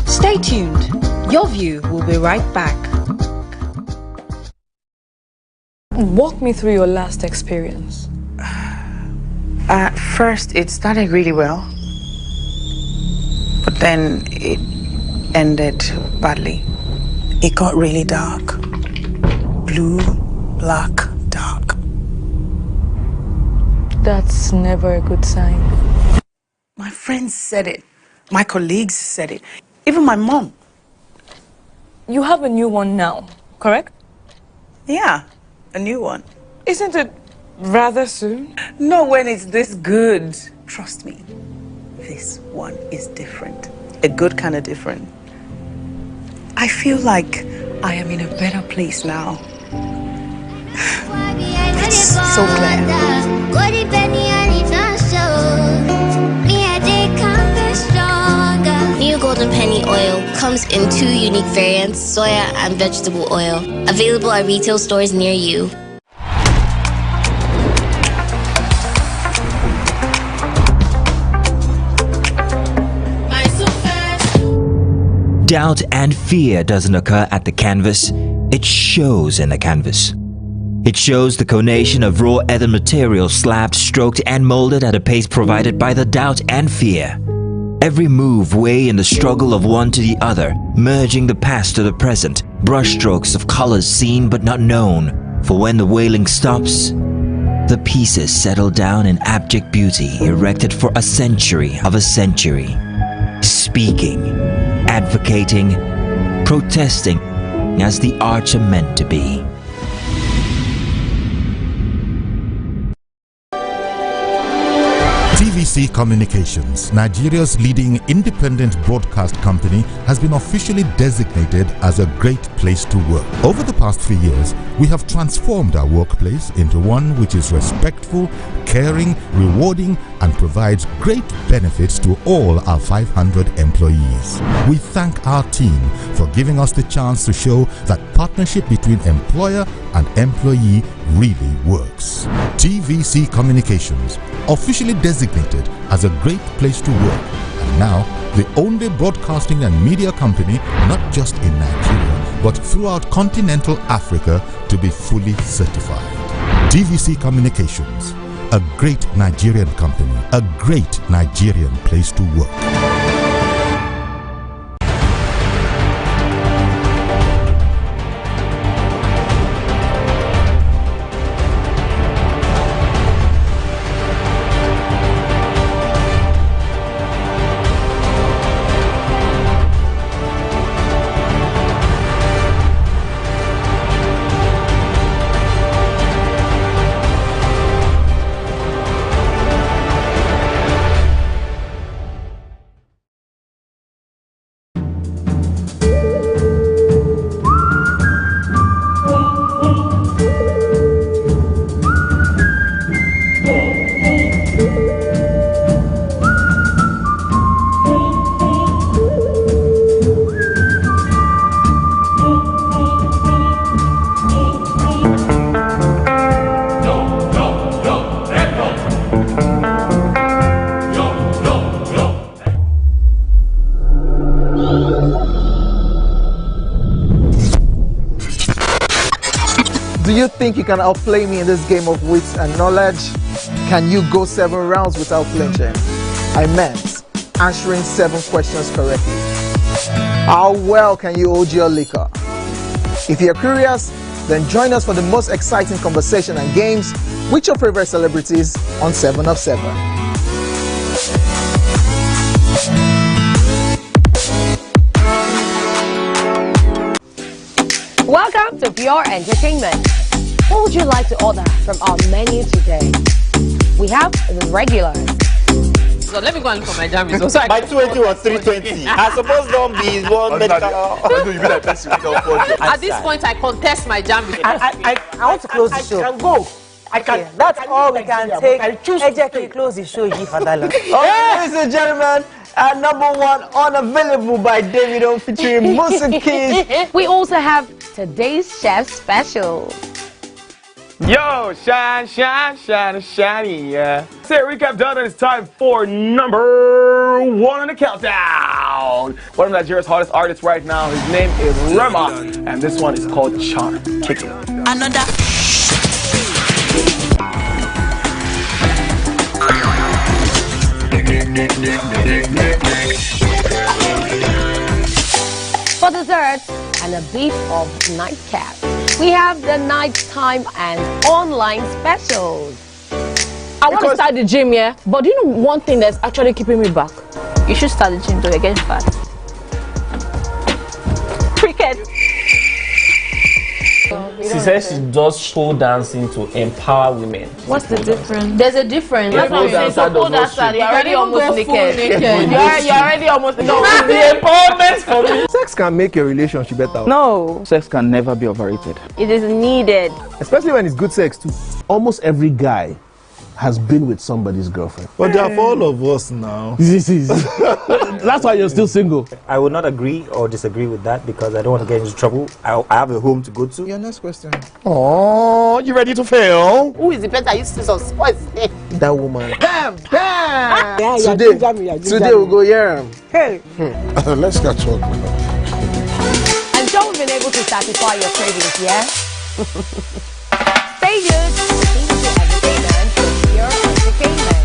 Stay tuned. Your View will be right back. Walk me through your last experience. At first, it started really well, but then it ended badly. It got really dark. Blue, black, dark. That's never a good sign. My friends said it. My colleagues said it. Even my mom. You have a new one now, correct? Yeah, a new one. Isn't it rather soon? No, when it's this good. Trust me, this one is different. A good kind of different. I feel like I am in a better place now. It's so clear. New Golden Penny oil comes in 2 unique variants, soya and vegetable oil. Available at retail stores near you. Doubt and fear doesn't occur at the canvas, it shows in the canvas. It shows the conation of raw earthen material slabbed, stroked and molded at a pace provided by the doubt and fear. Every move weigh in the struggle of one to the other, merging the past to the present, brushstrokes of colors seen but not known. For when the wailing stops, the pieces settle down in abject beauty erected for a century of a century. Speaking, advocating, protesting as the arts are meant to be. TVC Communications, Nigeria's leading independent broadcast company, has been officially designated as a great place to work. Over the past few years, we have transformed our workplace into one which is respectful, caring, rewarding, and provides great benefits to all our 500 employees. We thank our team for giving us the chance to show that partnership between employer and employee really works. TVC Communications, officially designated as a great place to work, and now the only broadcasting and media company not just in Nigeria but throughout continental Africa to be fully certified. TVC Communications, a great Nigerian company, a great Nigerian place to work. Do you think you can outplay me in this game of wits and knowledge? Can you go 7 rounds without flinching? I meant answering 7 questions correctly. How well can you hold your liquor? If you're curious, then join us for the most exciting conversation and games with your favorite celebrities on 7 of 7. Welcome to Pure Entertainment. What would you like to order from our menu today? We have the regulars. So let me go and look for my jam results. My 20 was 320. I suppose don't be one medical. At this point, I contest my jam results. I want to close the show. I can go. I can. Okay, that's all we can take. I choose to close the show, Father. Ladies and gentlemen, number 1 unavailable by Davido featuring Musiki. We also have today's chef special. Yo, shine, shine, shine, shiny, yeah. Say recap done, and it's time for number 1 on the countdown. One of Nigeria's hottest artists right now, his name is Rema, and this one is called Charm. Kick it. Another. For dessert and a bit of nightcap, we have the nighttime and online specials. I want to start the gym, yeah? But do you know one thing that's actually keeping me back? You should start the gym though, you're getting fat. Cricket. She says she does pole dancing to empower women. What's the difference? There's a difference. That's what I'm saying. So pole dancer, you're already almost naked. You're already almost naked. No, the empowerment for me. Sex can make your relationship better. No. Sex can never be overrated. It is needed. Especially when it's good sex too. Almost every guy has been with somebody's girlfriend. But they are for all of us now. That's why you're still single. I would not agree or disagree with that because I don't want to get into trouble. I have a home to go to. Your next question. Oh, you ready to fail? Who is the better useless of sports? That woman. Bam! Bam! Yeah, Today we'll go here. Hey. Let's catch up. And so we've been able to satisfy your cravings, yeah? Stay good. Entertainment with Pure Entertainment.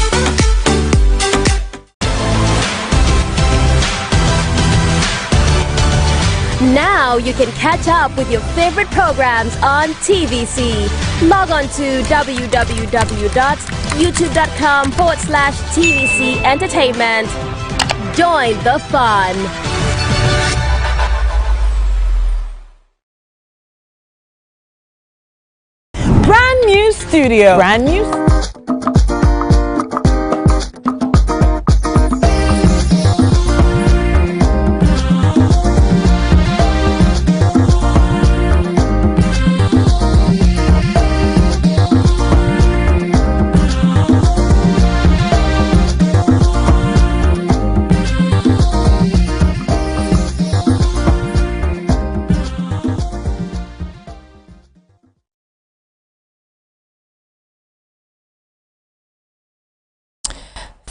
Now you can catch up with your favorite programs on TVC. Log on to www.youtube.com/TVC Entertainment. Join the fun. Brand new studio. Brand new.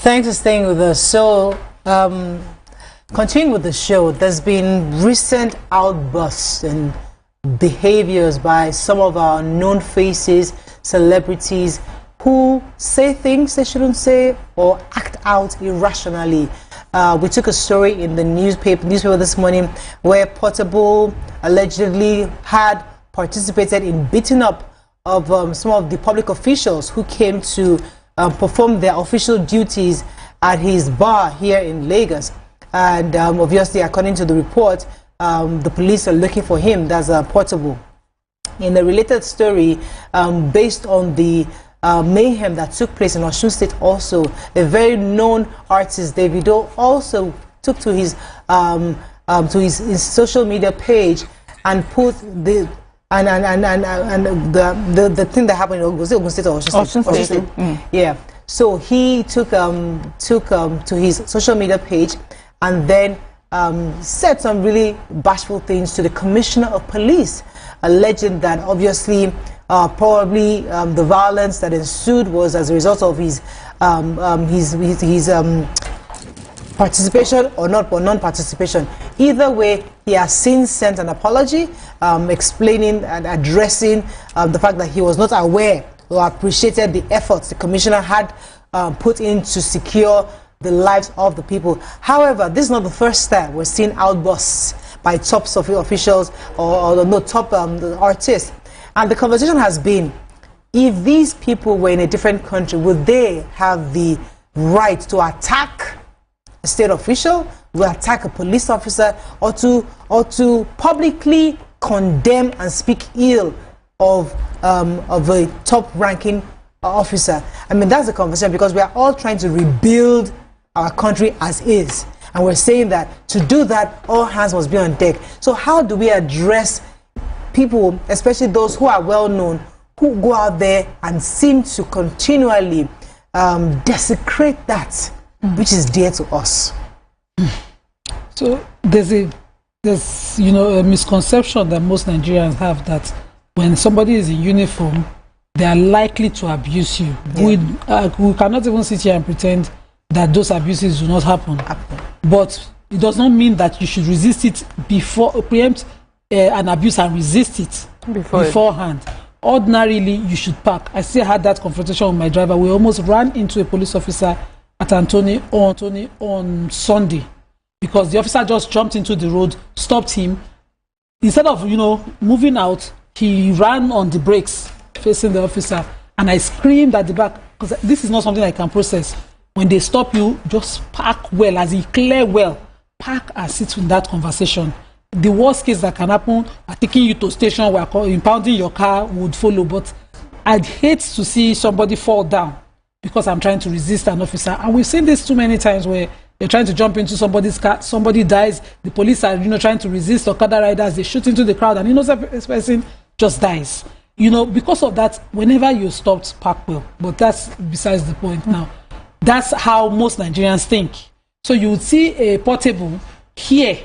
Thanks for staying with us. So, continuing with the show, there's been recent outbursts and behaviors by some of our known faces, celebrities, who say things they shouldn't say or act out irrationally. We took a story in the newspaper this morning where Portable allegedly had participated in beating up of some of the public officials who came to perform their official duties at his bar here in Lagos. And obviously, according to the report, the police are looking for him. That's Portable. In a related story, based on the mayhem that took place in Osun State, also a very known artist, Davido, also took to his social media page and put the the thing that happened in Ogun State or Osun State. Yeah. So he took to his social media page and then said some really bashful things to the Commissioner of Police, alleging that obviously probably the violence that ensued was as a result of his participation or non-participation. Either way, he has since sent an apology, explaining and addressing the fact that he was not aware or appreciated the efforts the commissioner had put in to secure the lives of the people. However, this is not the first time we're seeing outbursts by top officials or top artists. And the conversation has been, if these people were in a different country, would they have the right to attack a state official, to attack a police officer, or to publicly condemn and speak ill of a top-ranking officer? I mean, that's the conversation, because we are all trying to rebuild our country as is, and we're saying that to do that, all hands must be on deck. So how do we address people, especially those who are well-known, who go out there and seem to continually desecrate that which is dear to us? So there's a misconception that most Nigerians have, that when somebody is in uniform, they are likely to abuse you. Yeah. We cannot even sit here and pretend that those abuses do not happen. But it does not mean that you should resist it preempt an abuse and resist it beforehand. Ordinarily, you should park. I still had that confrontation with my driver. We almost ran into a police officer at Anthony on Sunday, because the officer just jumped into the road, stopped him. Instead of, moving out, he ran on the brakes facing the officer, and I screamed at the back, because this is not something I can process. When they stop you, just park well, as in clear well. Park and sit in that conversation. The worst case that can happen, taking you to station where impounding your car would follow. But I'd hate to see somebody fall down because I'm trying to resist an officer. And we've seen this too many times, where they're trying to jump into somebody's car, somebody dies, the police are trying to resist Okada riders, they shoot into the crowd, and this person just dies. Because of that, whenever you stopped, park well. But that's besides the point now. That's how most Nigerians think. So you would see a portable here.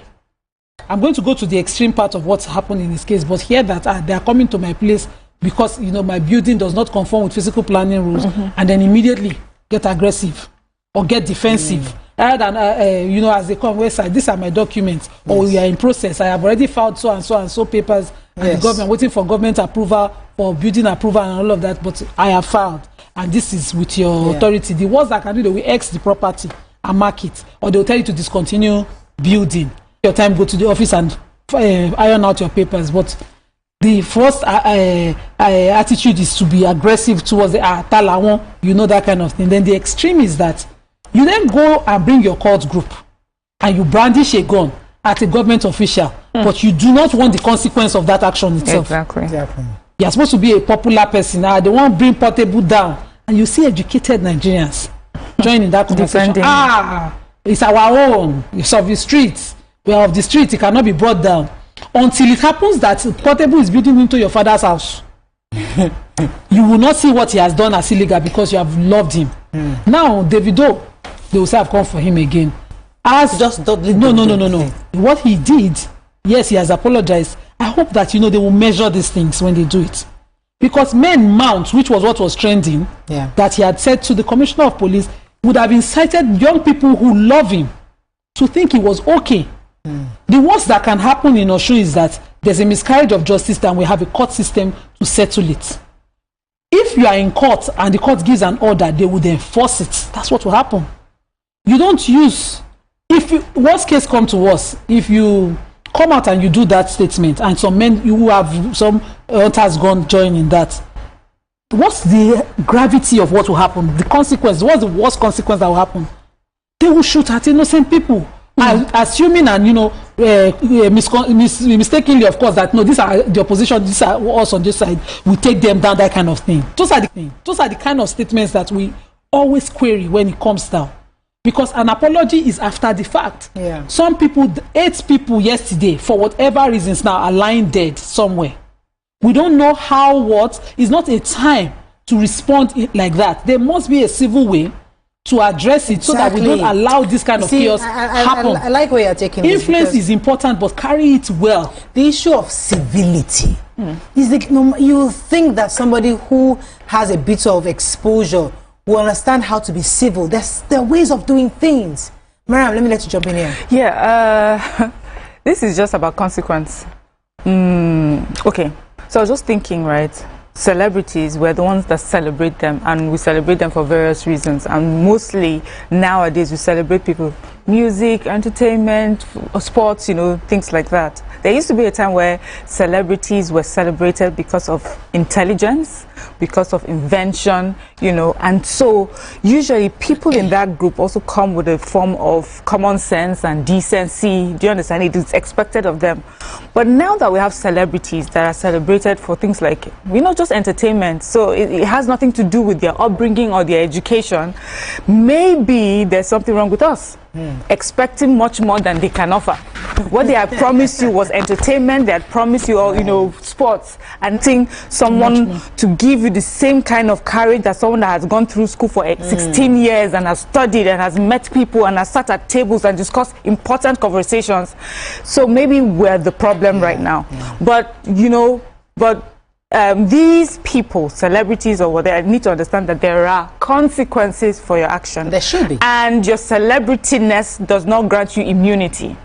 I'm going to go to the extreme part of what's happened in this case, but here that they are coming to my place because my building does not conform with physical planning rules, and then immediately get aggressive or get defensive. Rather than as they come, website, these are my documents, or we are in process. I have already filed so and so and so papers, and the government waiting for government approval for building approval and all of that. But I have filed, and this is with your authority. The worst I can do, they will X the property and mark it, or they will tell you to discontinue building. Your time, go to the office and iron out your papers. But the first attitude is to be aggressive towards the talawon, that kind of thing. Then the extreme is that you then go and bring your cult group and you brandish a gun at a government official, but you do not want the consequence of that action itself. Exactly. You're supposed to be a popular person. They won't bring Portable down, and you see educated Nigerians joining that conversation. It's our own. It's of the streets. We are of the street. It cannot be brought down until it happens that Portable is building into your father's house. You will not see what he has done as illegal because you have loved him. Now, Davido, they will say, I've come for him again. No. What he did, yes, he has apologized. I hope that they will measure these things when they do it, because men mount, which was what was trending, that he had said to the commissioner of police, would have incited young people who love him to think he was okay. The worst that can happen in Oshu is that there's a miscarriage of justice, and we have a court system to settle it. If you are in court and the court gives an order, they would enforce it. That's what will happen. You don't use, worst case come to worst, if you come out and you do that statement and some men, you have some hunters gone join in that, what's the gravity of what will happen? The consequence, what's the worst consequence that will happen? They will shoot at innocent people. Assuming and mistakenly, of course, that no, these are the opposition, these are us on this side, we take them down, that kind of thing. Those are the kind of statements that we always query when it comes down, because an apology is after the fact. Some people, 8 people yesterday, for whatever reasons now, are lying dead somewhere. We don't know how. It's not a time to respond like that. There must be a civil way to address it, so that we don't allow this kind of chaos happen. I like where you're taking this. Influence is important, but carry it well. The issue of civility is you think that somebody who has a bit of exposure will understand how to be civil. There are ways of doing things. Mariam, let me let you jump in here. Yeah, this is just about consequence. Okay, so I was just thinking, right? Celebrities, we're the ones that celebrate them, and we celebrate them for various reasons, and mostly nowadays we celebrate people, music, entertainment, sports, things like that. There used to be a time where celebrities were celebrated because of intelligence, because of invention, you know, and so usually people in that group also come with a form of common sense and decency. Do you understand? It is expected of them. But now that we have celebrities that are celebrated for things like, you know, just entertainment, so it has nothing to do with their upbringing or their education, maybe there's something wrong with us. Expecting much more than they can offer. What they had promised you was entertainment, they had promised you all, you know, sports, and think someone to give you the same kind of courage that someone that has gone through school for 16 years and has studied and has met people and has sat at tables and discussed important conversations. So maybe we're the problem right now. But, you know, these people, celebrities or whatever, need to understand that there are consequences for your action. There should be. And your celebrityness does not grant you immunity.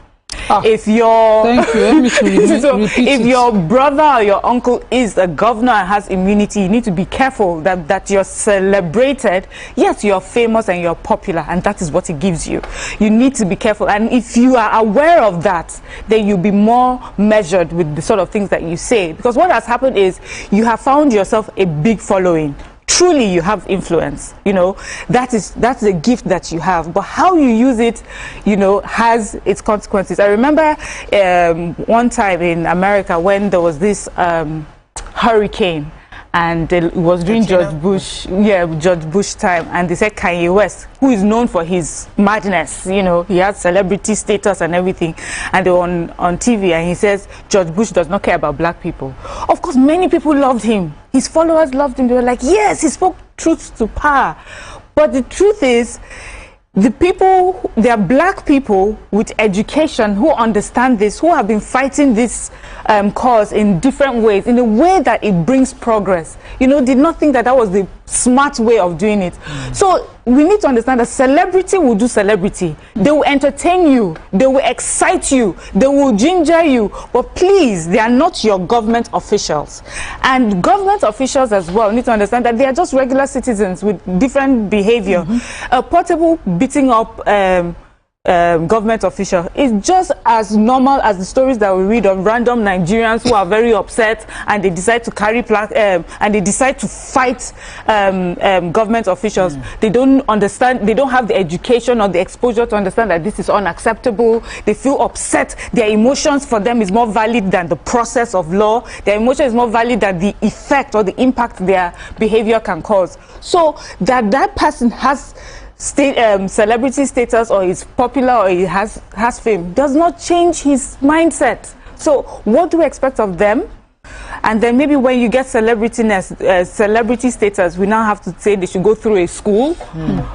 If your if your brother or your uncle is a governor and has immunity, you need to be careful that you're celebrated. Yes, you're famous and you're popular, and that is what it gives you. You need to be careful, and if you are aware of that, then you'll be more measured with the sort of things that you say. Because what has happened is you have found yourself a big following. Truly, you have influence, you know, that's a gift that you have, but how you use it, you know, has its consequences. I remember one time in America when there was this hurricane, and it was during George Bush time, and they said Kanye West, who is known for his madness, you know, he has celebrity status and everything, and they were on TV, and he says George Bush does not care about black people. Of course, many people loved him. His followers loved him. They were like, yes, he spoke truth to power. But the truth is, there are black people with education who understand this, who have been fighting this cause in different ways, in a way that it brings progress. You know, did not think that was the smart way of doing it. So we need to understand that celebrity will do celebrity. They will entertain you. They will excite you. They will ginger you. But please, they are not your government officials. And government officials as well need to understand that they are just regular citizens with different behavior. A portable beating up government official is just as normal as the stories that we read of random Nigerians who are very upset and they decide to carry and they decide to fight government officials. They don't understand, they don't have the education or the exposure to understand that this is unacceptable. They feel upset. Their emotions for them is more valid than the process of law. Their emotion is more valid than the effect or the impact their behavior can cause. So that person has celebrity status or is popular or he has fame does not change his mindset. So what do we expect of them? And then maybe when you get celebrity status, we now have to say they should go through a school,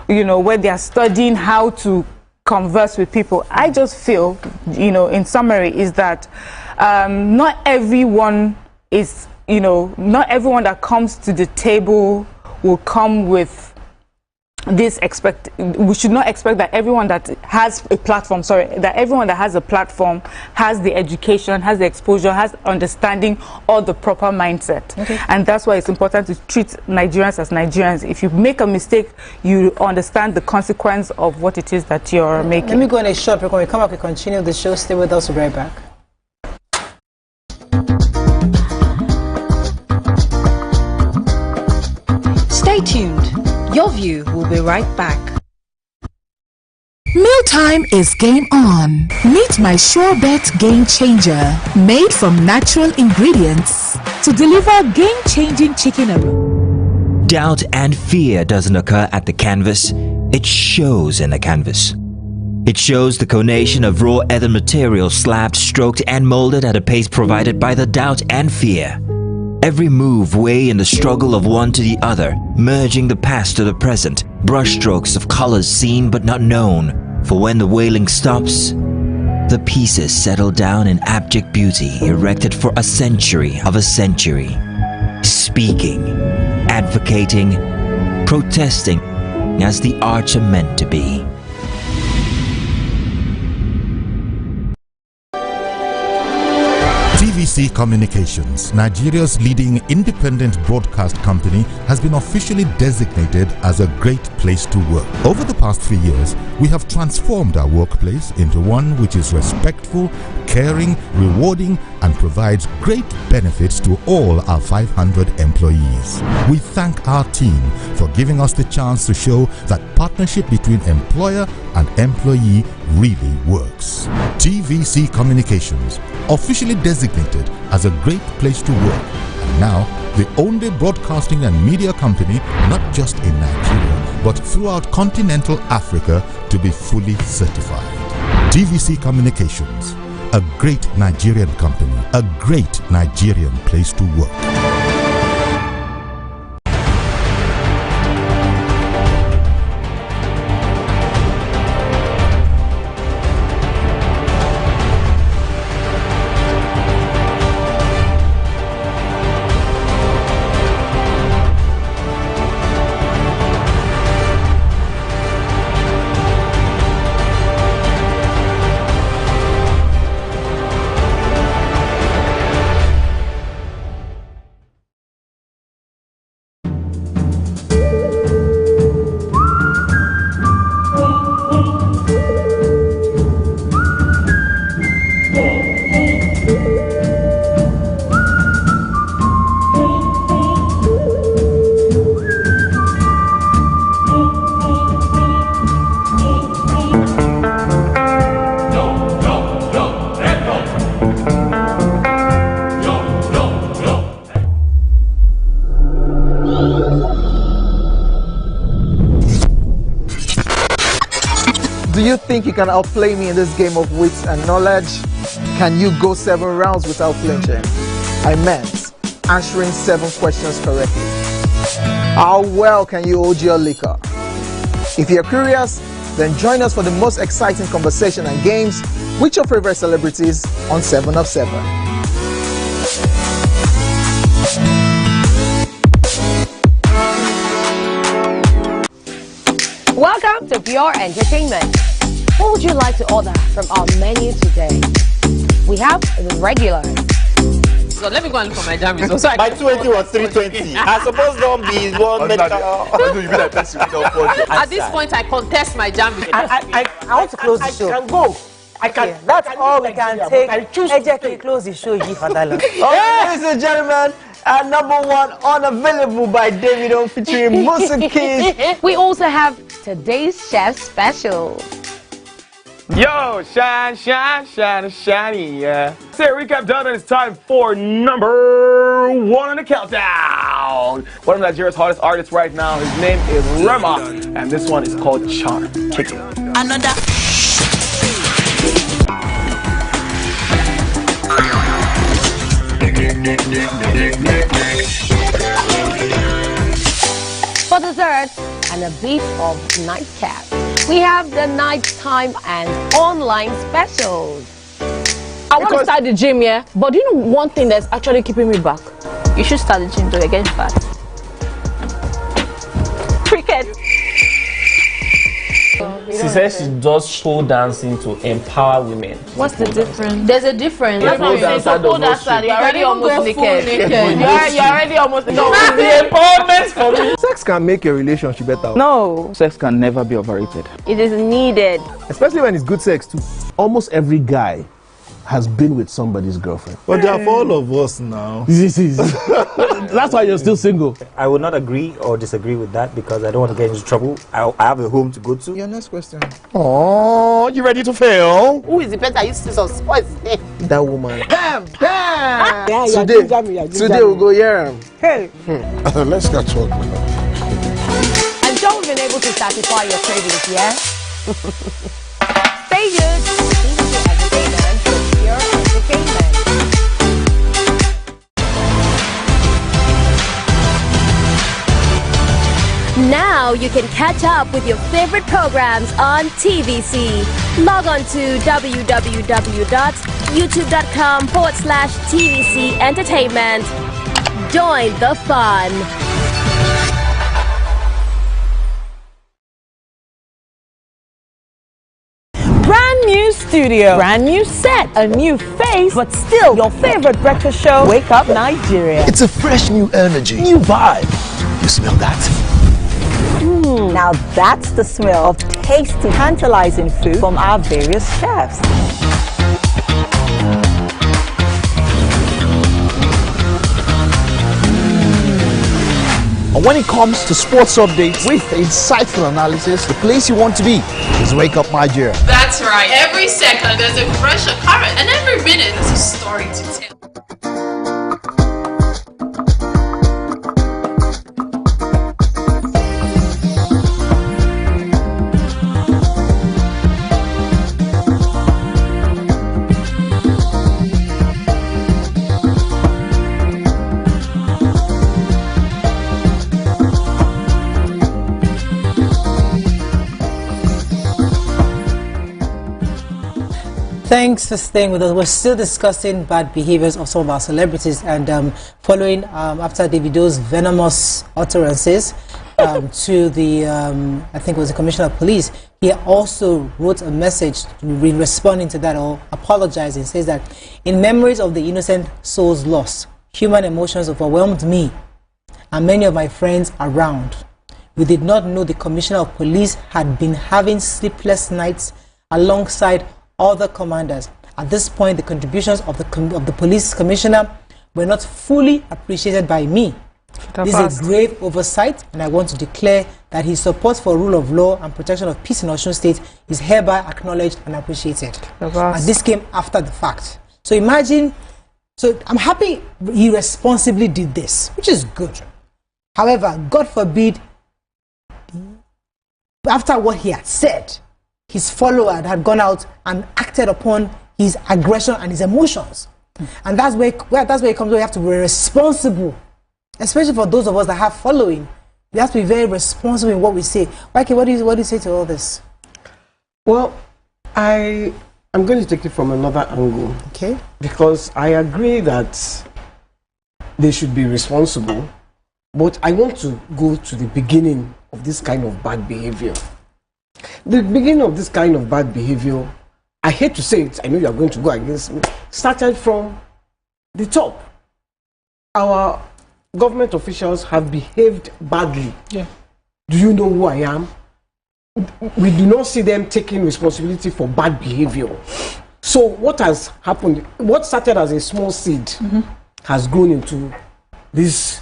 you know, where they are studying how to converse with people. I just feel, you know, in summary, is that not everyone is, you know, not everyone that comes to the table will come with this we should not expect that everyone that has a platform, that everyone that has a platform has the education, has the exposure, has understanding or the proper mindset. And that's why it's important to treat Nigerians as Nigerians. If you make a mistake, you understand the consequence of what it is that you're making. Let me go on a short break. When we come back, we continue the show. Stay with us. We'll be right back. Stay tuned. Your View will be right back. Mealtime is game on. Meet my SureBet Game Changer, made from natural ingredients to deliver game-changing chicken aroma. Doubt and fear doesn't occur at the canvas, it shows in the canvas. It shows the conation of raw earthen material slabbed, stroked and molded at a pace provided by the doubt and fear. Every move way in the struggle of one to the other, merging the past to the present, brushstrokes of colors seen but not known. For when the wailing stops, the pieces settle down in abject beauty erected for a century of a century. Speaking, advocating, protesting as the arts are meant to be. TVC Communications, Nigeria's leading independent broadcast company, has been officially designated as a great place to work. Over the past 3 years, we have transformed our workplace into one which is respectful, caring, rewarding, and provides great benefits to all our 500 employees. We thank our team for giving us the chance to show that partnership between employer and employee really works. TVC Communications, officially designated as a great place to work, and now the only broadcasting and media company not just in Nigeria but throughout continental Africa to be fully certified. TVC Communications, a great Nigerian company, a great Nigerian place to work. Do you think you can outplay me in this game of wits and knowledge? Can you go 7 rounds without flinching? I meant answering 7 questions correctly. How well can you hold your liquor? If you're curious, then join us for the most exciting conversation and games with your favorite celebrities on 7 of 7. Welcome to Pure Entertainment. What would you like to order from our menu today? We have the regular. So let me go and look for my jam results. My 20 was 320. I suppose don't be one medical. At this point, I contest my jam results. I want to close the show. I can go. I can. Okay, that's all we can take. I choose to close the show. Ladies and gentlemen, number 1 unavailable by Davido featuring Musiki. We also have today's chef special. Yo, shine, shine, shine, shiny, yeah. Say recap done, and it's time for number 1 on the countdown. One of Nigeria's hottest artists right now, his name is Rema, and this one is called Charm. Kick it. Another. For dessert and a bit of nightcap, we have the nighttime and online specials. I want to start the gym, yeah? But do you know one thing that's actually keeping me back? You should start the gym, though. You're getting fat. Cricket. She says she does pole dancing to empower women. What's the difference? There's a difference. That's what I'm saying. So pole dancer, you're already almost naked. You're already almost naked. No, it's the empowerment for me. Sex can make a relationship better. No. Sex can never be overrated. It is needed. Especially when it's good sex too. Almost every guy has been with somebody's girlfriend. But they are for all of us now. That's why you're still single. I would not agree or disagree with that because I don't want to get into trouble. I have a home to go to. Your next question. Oh, you ready to fail? Who is the person you see? What's his name? That woman. Bam! Bam! Yeah, Today we'll go here. Hey. Let's get talk now. I'm sure we've been able to satisfy your cravings, yeah? Stay good. TVC Entertainment with Pure Entertainment. Now you can catch up with your favorite programs on TVC. Log on to www.youtube.com/TVC Entertainment. Join the fun. Brand new studio, brand new set, a new face, but still your favorite breakfast show. Wake Up Nigeria. It's a fresh new energy, new vibe. You smell that? Now that's the smell of tasty, tantalizing food from our various chefs. And when it comes to sports updates with insightful analysis, the place you want to be is Wake Up Nigeria. That's right. Every second there's a fresh occurrence, and every minute there's a story to tell. Thanks for staying with us. We're still discussing bad behaviors of some of our celebrities, and following after Davido's venomous utterances to the, I think it was the Commissioner of Police, he also wrote a message responding to that, or apologizing. He says that, in memories of the innocent souls lost, human emotions overwhelmed me and many of my friends around. We did not know the Commissioner of Police had been having sleepless nights alongside other commanders. At this point, the contributions of the police commissioner were not fully appreciated by me. This is a grave oversight, and I want to declare that his support for rule of law and protection of peace in Osun State is hereby acknowledged and appreciated. And this came after the fact. So imagine, so I'm happy he responsibly did this, which is good. However, God forbid, after what he had said, his follower had gone out and acted upon his aggression and his emotions. And that's where it comes, where you have to be responsible, especially for those of us that have following. We have to be very responsible in what we say. Okay, what do you say to all this? Well, I'm going to take it from another angle. Okay. Because I agree that they should be responsible, but I want to go to the beginning of this kind of bad behavior. The beginning of this kind of bad behavior, I hate to say it, I know you are going to go against me, started from the top. Our government officials have behaved badly. Yeah. Do you know who I am? We do not see them taking responsibility for bad behavior. So what has happened, what started as a small seed has grown into this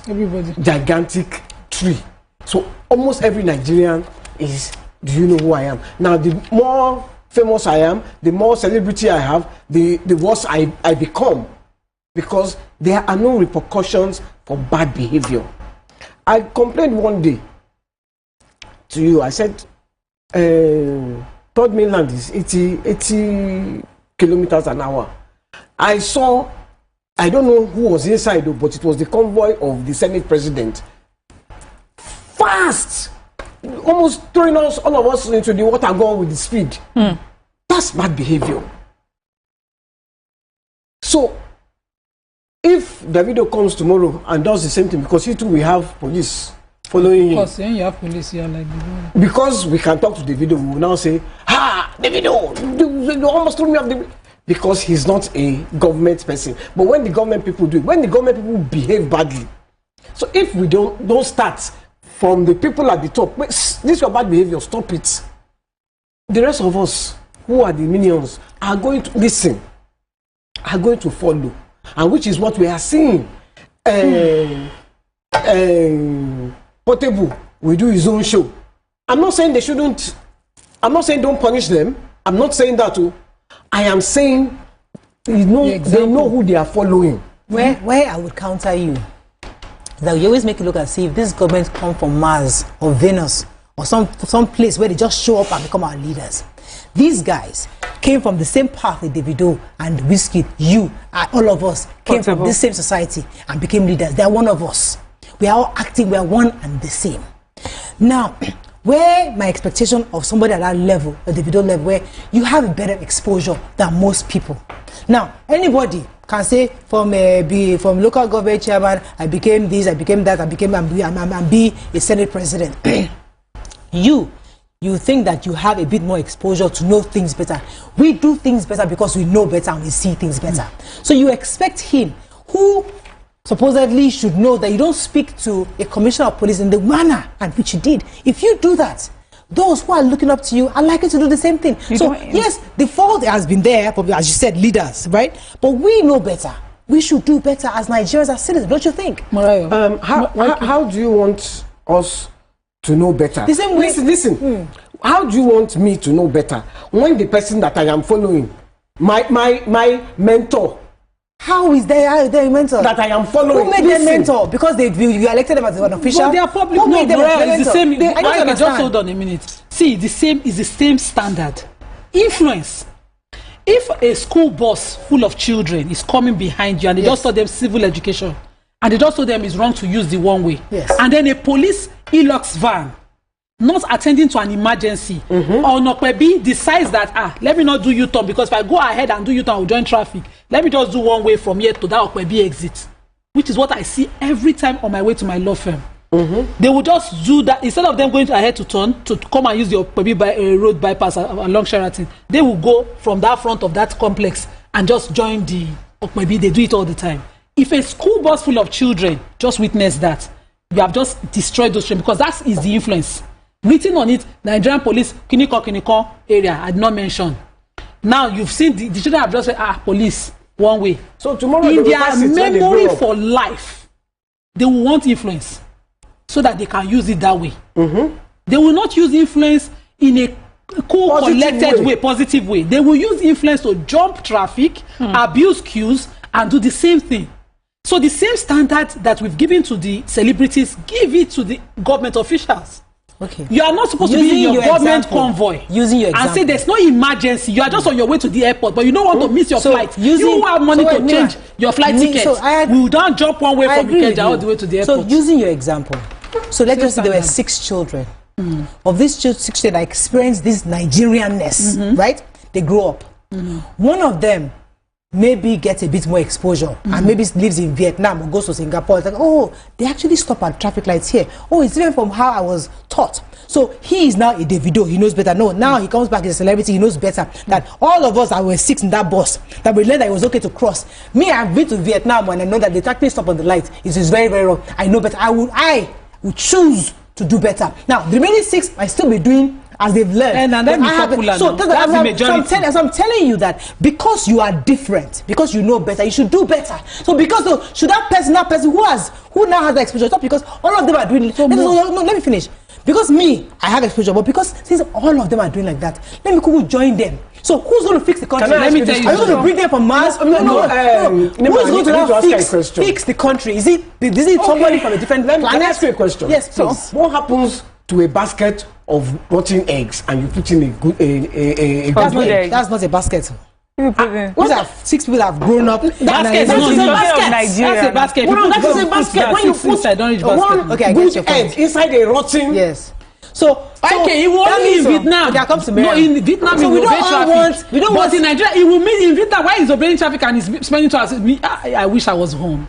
gigantic tree. So almost every Nigerian is, do you know who I am? Now, the more famous I am, the more celebrity I have, the worse I become. Because there are no repercussions for bad behavior. I complained one day to you. I said, third mainland is 80 kilometers an hour. I saw, I don't know who was inside, but it was the convoy of the Senate president. Fast! Almost throwing us, all of us, into the water going with the speed. That's bad behavior. So, if Davido comes tomorrow and does the same thing, because he too will have police following him. Because you have police here like Davido. Because we can talk to Davido, we will now say, "Ha, Davido, you almost threw me off the." Because he's not a government person. But when the government people do it, when the government people behave badly, so if we don't start from the people at the top, this is your bad behavior, stop it. The rest of us, who are the minions, are going to listen, are going to follow, and which is what we are seeing. Portable will do his own show. I'm not saying they shouldn't, I'm not saying don't punish them, I'm not saying that too. I am saying they know who they are following. Where I would counter you, that you always make it look as if this government come from Mars or Venus or some place where they just show up and become our leaders. These guys came from the same path with Davido and Wizkid. You and all of us came from this same society and became leaders. They are one of us. We are all acting, we are one and the same. Now, where my expectation of somebody at that level, a Davido level, where you have a better exposure than most people. Now, anybody can say from local government chairman, I became this, I became that, I became and be a Senate president. You you think that you have a bit more exposure to know things better. We do things better because we know better and we see things better. So you expect him, who supposedly should know that you don't speak to a commissioner of police in the manner and which you did. If you do that, those who are looking up to you are likely to do the same thing. So yes, the fault has been there, probably, as you said, leaders, right? But we know better. We should do better as Nigerians, as citizens, don't you think? How do you want us to know better? The same way. Listen. How do you want me to know better when the person that I am following, my mentor? How is their mentor? That I am following. Who made them mentor? Because you elected them as an official. But they are public. Who made them it's the same. I just hold on a minute. See, the same standard. Influence. If a school bus full of children is coming behind you and they just taught them civil education, and they just told them it's wrong to use the one way, and then a police Hilux van not attending to an emergency, or Nokwebi decides that let me not do U-turn, because if I go ahead and do U-turn, I will join traffic. Let me just do one way from here to that Okwebi exit, which is what I see every time on my way to my law firm. They will just do that instead of them going ahead to turn to come and use the Okwebi road bypass along Sheraton. They will go from that front of that complex and just join the Okwebi. They do it all the time. If a school bus full of children just witness that, you have just destroyed those children, because that is the influence. Written on it, Nigerian police, Kiniko area, I did not mention. Now you've seen the children have just said, police, one way. So tomorrow in their memory for life, they will want influence so that they can use it that way. They will not use influence in a cool, collected way, positive way. They will use influence to jump traffic, abuse queues, and do the same thing. So the same standard that we've given to the celebrities, give it to the government officials. Okay. You are not supposed to be in your government convoy and say there's no emergency. You are just on your way to the airport, but you don't want to miss your flight. You have money to change your flight ticket. We don't jump one way from Ikeja all the way to the airport. So using your example, so let's just say there were 6 children. Of these 6 children that experienced this Nigerianness, right? They grow up. One of them maybe gets a bit more exposure and maybe lives in Vietnam or goes to Singapore. It's like, oh, they actually stop at traffic lights here. Oh, it's different from how I was taught. So he is now a Davido. He knows better. No, now he comes back as a celebrity. He knows better. That all of us that were 6 in that bus, that we learned that it was okay to cross. Me, I've been to Vietnam and I know that they actually stop on the light. It is very, very wrong. I know better. I would choose to do better. Now, the remaining 6 might still be doing as they've learned. And then popular so I'm telling you that because you are different, because you know better, you should do better. So because should that person who now has the exposure, not because all of them are doing let me finish. Because me, I have exposure, but because since all of them are doing like that, let me join them. So who's going to fix the country? Let me tell you. Are you going to bring them from Mars? No. Who's going to fix the country? Is it somebody from a different planet? Let me ask you a question. Yes, please. So, what happens to a basket of rotten eggs and you put in a that's not a basket. These are 6 people that have grown up. That's a basket. That's a basket. When you put one good egg inside a rotten. Yes. So it will only in Vietnam. No, in Vietnam it will obey traffic. But in Nigeria, it will mean in Vietnam why is obeying traffic and is spending to us. I wish I was home.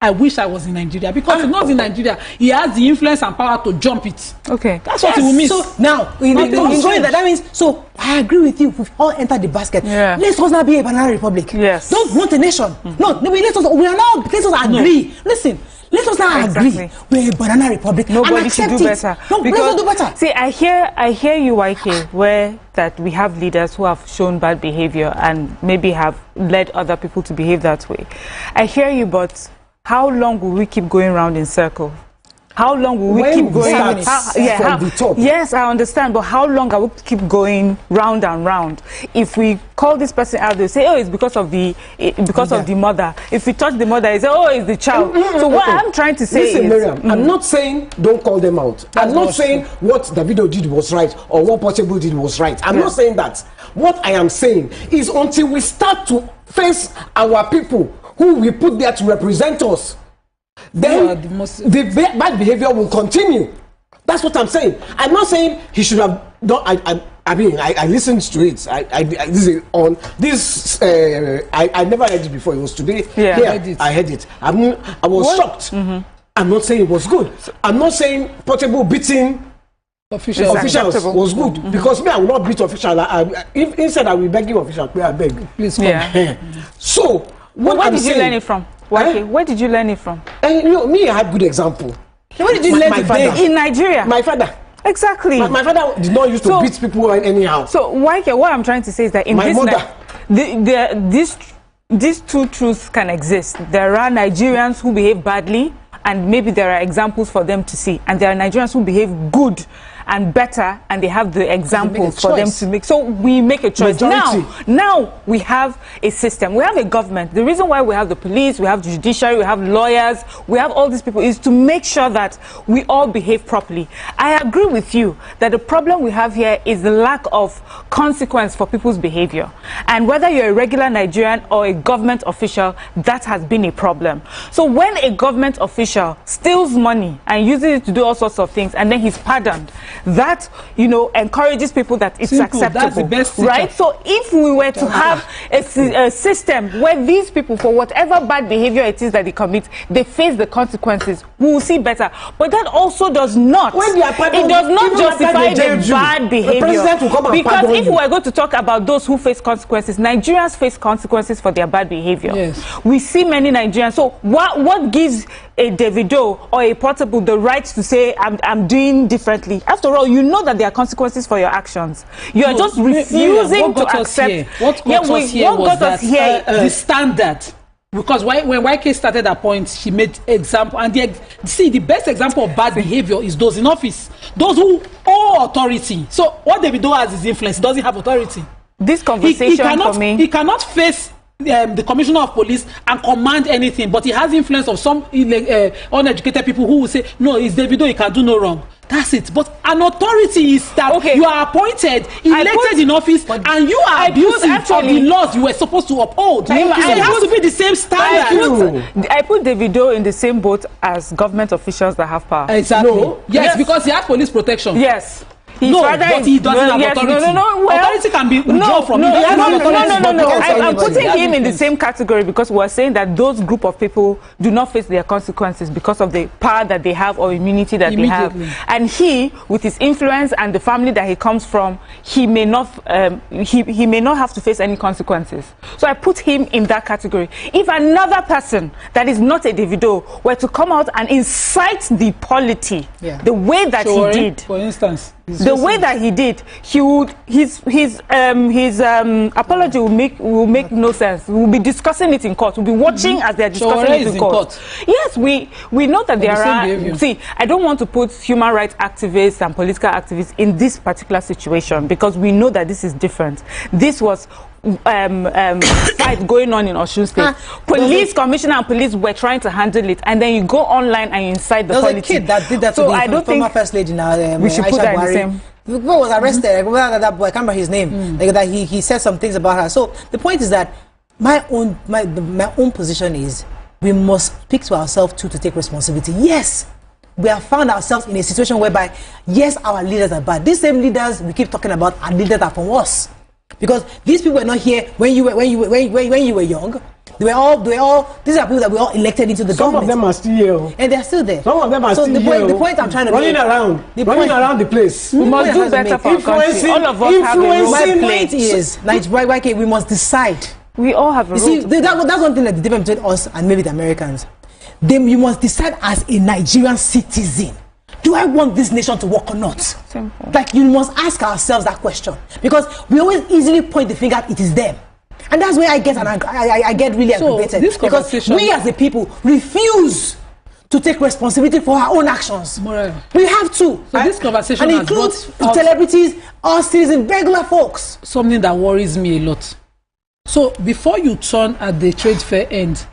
I wish I was in Nigeria, because if not in Nigeria, he has the influence and power to jump it. Okay, that's what it will mean. So now, that means. So I agree with you. We've all entered the basket. Yeah. Let's us not be a banana republic. Yes. Don't want a nation. No, let us agree. Listen. Let us now agree we're a banana republic. Nobody should do better. No, let's do better. See, I hear you, YK, where that we have leaders who have shown bad behavior and maybe have led other people to behave that way. I hear you, but how long will we keep going round in circles? How long will we keep going? From the top. Yes, I understand, but how long are we keep going round and round? If we call this person out, they say, oh, it's because of the mother. If we touch the mother, they say, oh, it's the child. So what I'm trying to say is, Miriam, I'm not saying don't call them out. I'm not saying what Davido did was right or what Portable did was right. I'm not saying that. What I am saying is until we start to face our people who we put there to represent us, then the bad behavior will continue. That's what I'm saying. I'm not saying he should have done. I listened to it. I never heard it before. It was today. Yeah, I heard it. I was shocked. I'm not saying it was good. I'm not saying Portable beating officials was good because me I will not beat officials. If instead I will beg you officials, I beg. Please come. Yeah. So where did you learn it from? Where did you learn it from? Me, I have good example. Where did you learn it in Nigeria? My father. Exactly. My father did not used to beat people anyhow. So what I'm trying to say is that in my mother, these two truths can exist. There are Nigerians who behave badly, and maybe there are examples for them to see, and there are Nigerians who behave good and better, and they have the examples for them to make. So we make a choice. Now we have a system. We have a government. The reason why we have the police, we have the judiciary, we have lawyers, we have all these people is to make sure that we all behave properly. I agree with you that the problem we have here is the lack of consequence for people's behavior. And whether you're a regular Nigerian or a government official, that has been a problem. So when a government official steals money and uses it to do all sorts of things, and then he's pardoned, that encourages people that it's acceptable. That's the best right? So if we were to have a system where these people, for whatever bad behavior it is that they commit, they face the consequences, we will see better. But that also does not justify their bad behavior. Because if we are going to talk about those who face consequences, Nigerians face consequences for their bad behavior. Yes. We see many Nigerians. So what gives a Davido or a Portable the right to say I'm doing differently? After all, you know that there are consequences for your actions. You are just refusing to accept. What got us here was that the standard. Because when YK started that point, she made example, and the best example of bad behavior is those in office, those who owe authority. So what Davido has is influence; he doesn't have authority. This conversation for me, he cannot face the commissioner of police and command anything, but he has influence of some uneducated people who will say, no, it's Davido, he can do no wrong. That's it. But an authority is that you are appointed, elected in office, and you are abusing of the laws you were supposed to uphold. So it has to be the same standard. I put Davido in the same boat as government officials that have power. Exactly. No. Yes, because he has police protection. Yes. But he doesn't have authority. Authority can be withdrawn from him. I'm putting him in the same category because we're saying that those group of people do not face their consequences because of the power that they have or immunity that they have. And he, with his influence and the family that he comes from, he may not he may not have to face any consequences. So I put him in that category. If another person that is not a Davido were to come out and incite the polity the way that he did, for instance, the way that he did, he would his apology will make no sense. We'll be discussing it in court. We'll be watching as they're discussing it in court. Yes, we know that there are. See, I don't want to put human rights activists and political activists in this particular situation because we know that this is different. This was fight going on in Osun State. Police commissioner and police were trying to handle it, and then you go online and you incite the politics. There was a kid that did that to the former first lady now. We should put that in the same. The boy was arrested. I remember that boy. I can't remember his name. Like that, he said some things about her. So the point is that my own position is we must speak to ourselves too to take responsibility. Yes, we have found ourselves in a situation whereby yes, our leaders are bad. These same leaders we keep talking about are leaders that are from us. Because these people were not here when you were young. They were all. These are people that were all elected into the government. Some of them are still here, and they're still there. Some of them are still here. The point I'm trying to running around the place. We must do better for our country. All of us have a role to play. My point is, we must decide. We all have a role. You see, that's one thing that the difference between us and maybe the Americans. You must decide as a Nigerian citizen. Do I want this nation to work or not? Simple. Like, you must ask ourselves that question. Because we always easily point the finger, it is them. And that's where I get really aggravated. Because we as a people refuse to take responsibility for our own actions. We have to. So this conversation and includes celebrities, us citizens, regular folks. Something that worries me a lot. So before you turn at the trade fair end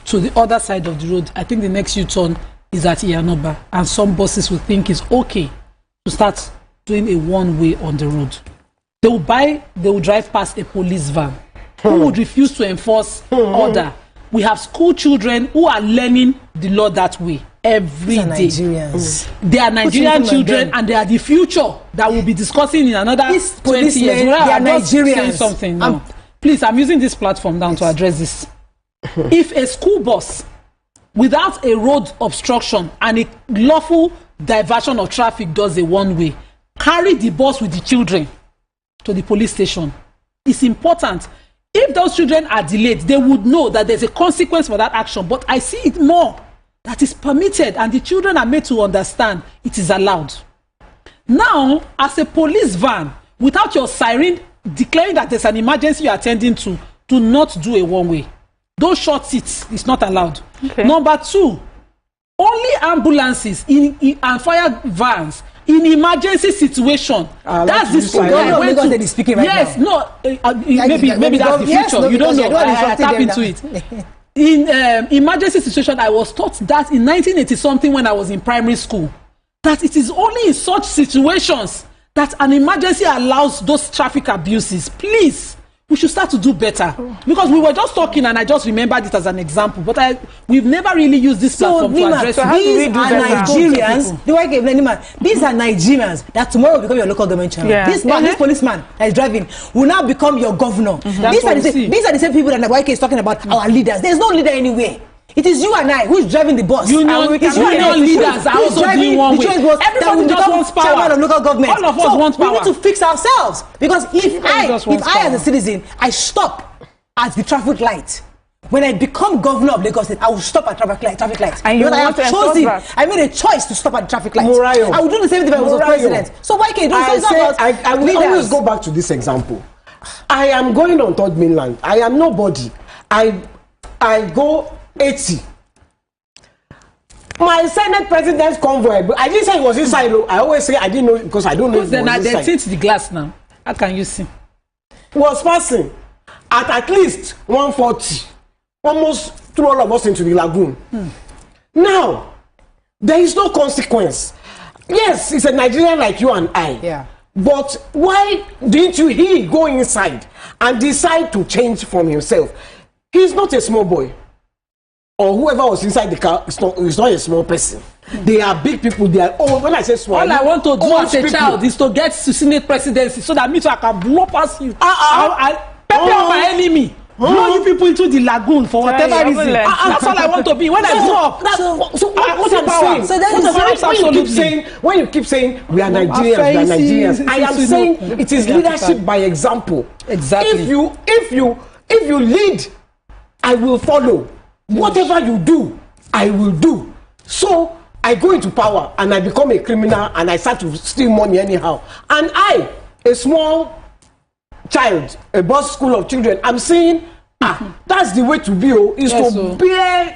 to the other side of the road, I think the next U-turn is at Anambra, and some buses will think it's okay to start doing a one-way on the road. They will drive past a police van who would refuse to enforce order. We have school children who are learning the law that way every day. Nigerians. They are Nigerian children, and they are the future that we'll be discussing in another 20 years. They are Nigerians. Something. No. Please, I'm using this platform now to address this. If a school bus without a road obstruction and a lawful diversion of traffic does a one-way, carry the bus with the children to the police station. It's important. If those children are delayed, they would know that there's a consequence for that action. But I see it more that is permitted, and the children are made to understand it is allowed. Now, as a police van, without your siren declaring that there's an emergency you're attending to, do not do a one-way. Those short seats is not allowed. Okay. Number 2, only ambulances and fire vans in emergency situation. That's the speaking right yes, now. Maybe that's the future. Yes, no, you don't know. I tap into it. In emergency situation, I was taught that in 1980 something when I was in primary school, that it is only in such situations that an emergency allows those traffic abuses. Please, we should start to do better. Because we were just talking and I just remembered it as an example, but we've never really used this platform to address it. These are Nigerians. These are Nigerians that tomorrow will become your local government channel. Yeah. This policeman that is driving will now become your governor. These are the same people that YK is talking about, our leaders. There's no leader anywhere. It is you and I who's driving the bus. Union leaders are also doing one way. Everybody just wants power. Chairman of local government. All of us want power. We need to fix ourselves, because if I as a citizen, I stop at the traffic light. When I become governor of Lagos State, I will stop at traffic lights. And because I have chosen, I made a choice to stop at traffic lights. I will do the same thing if I was president. So why can't you do I will always go back to this example. I am going on Third Mainland. I am nobody. I go 80. My Senate President's convoy, I didn't say it was inside. I always say I didn't know because I don't know. Then they tint the glass now. How can you see? Was passing at least 140, almost threw all of us into the lagoon. Now there is no consequence. Yes, it's a Nigerian like you and I. Yeah. But why didn't he go inside and decide to change from himself? He's not a small boy. Or whoever was inside the car is not a small person. They are big people. They are old. When I say small, all I want to do as a child is to get to Senate presidency so that means I can blow past you. I pepper my enemy. Blow you people into the lagoon for whatever reason. That's all I want to be. When I grow up, so what I'm saying. So that is when you keep saying we are Nigerians, I am saying it is leadership by example. Exactly. If you lead, I will follow. Whatever you do, I will do. So I go into power and I become a criminal and I start to steal money anyhow. And I, a small child, a boss school of children, I'm saying, that's the way to be.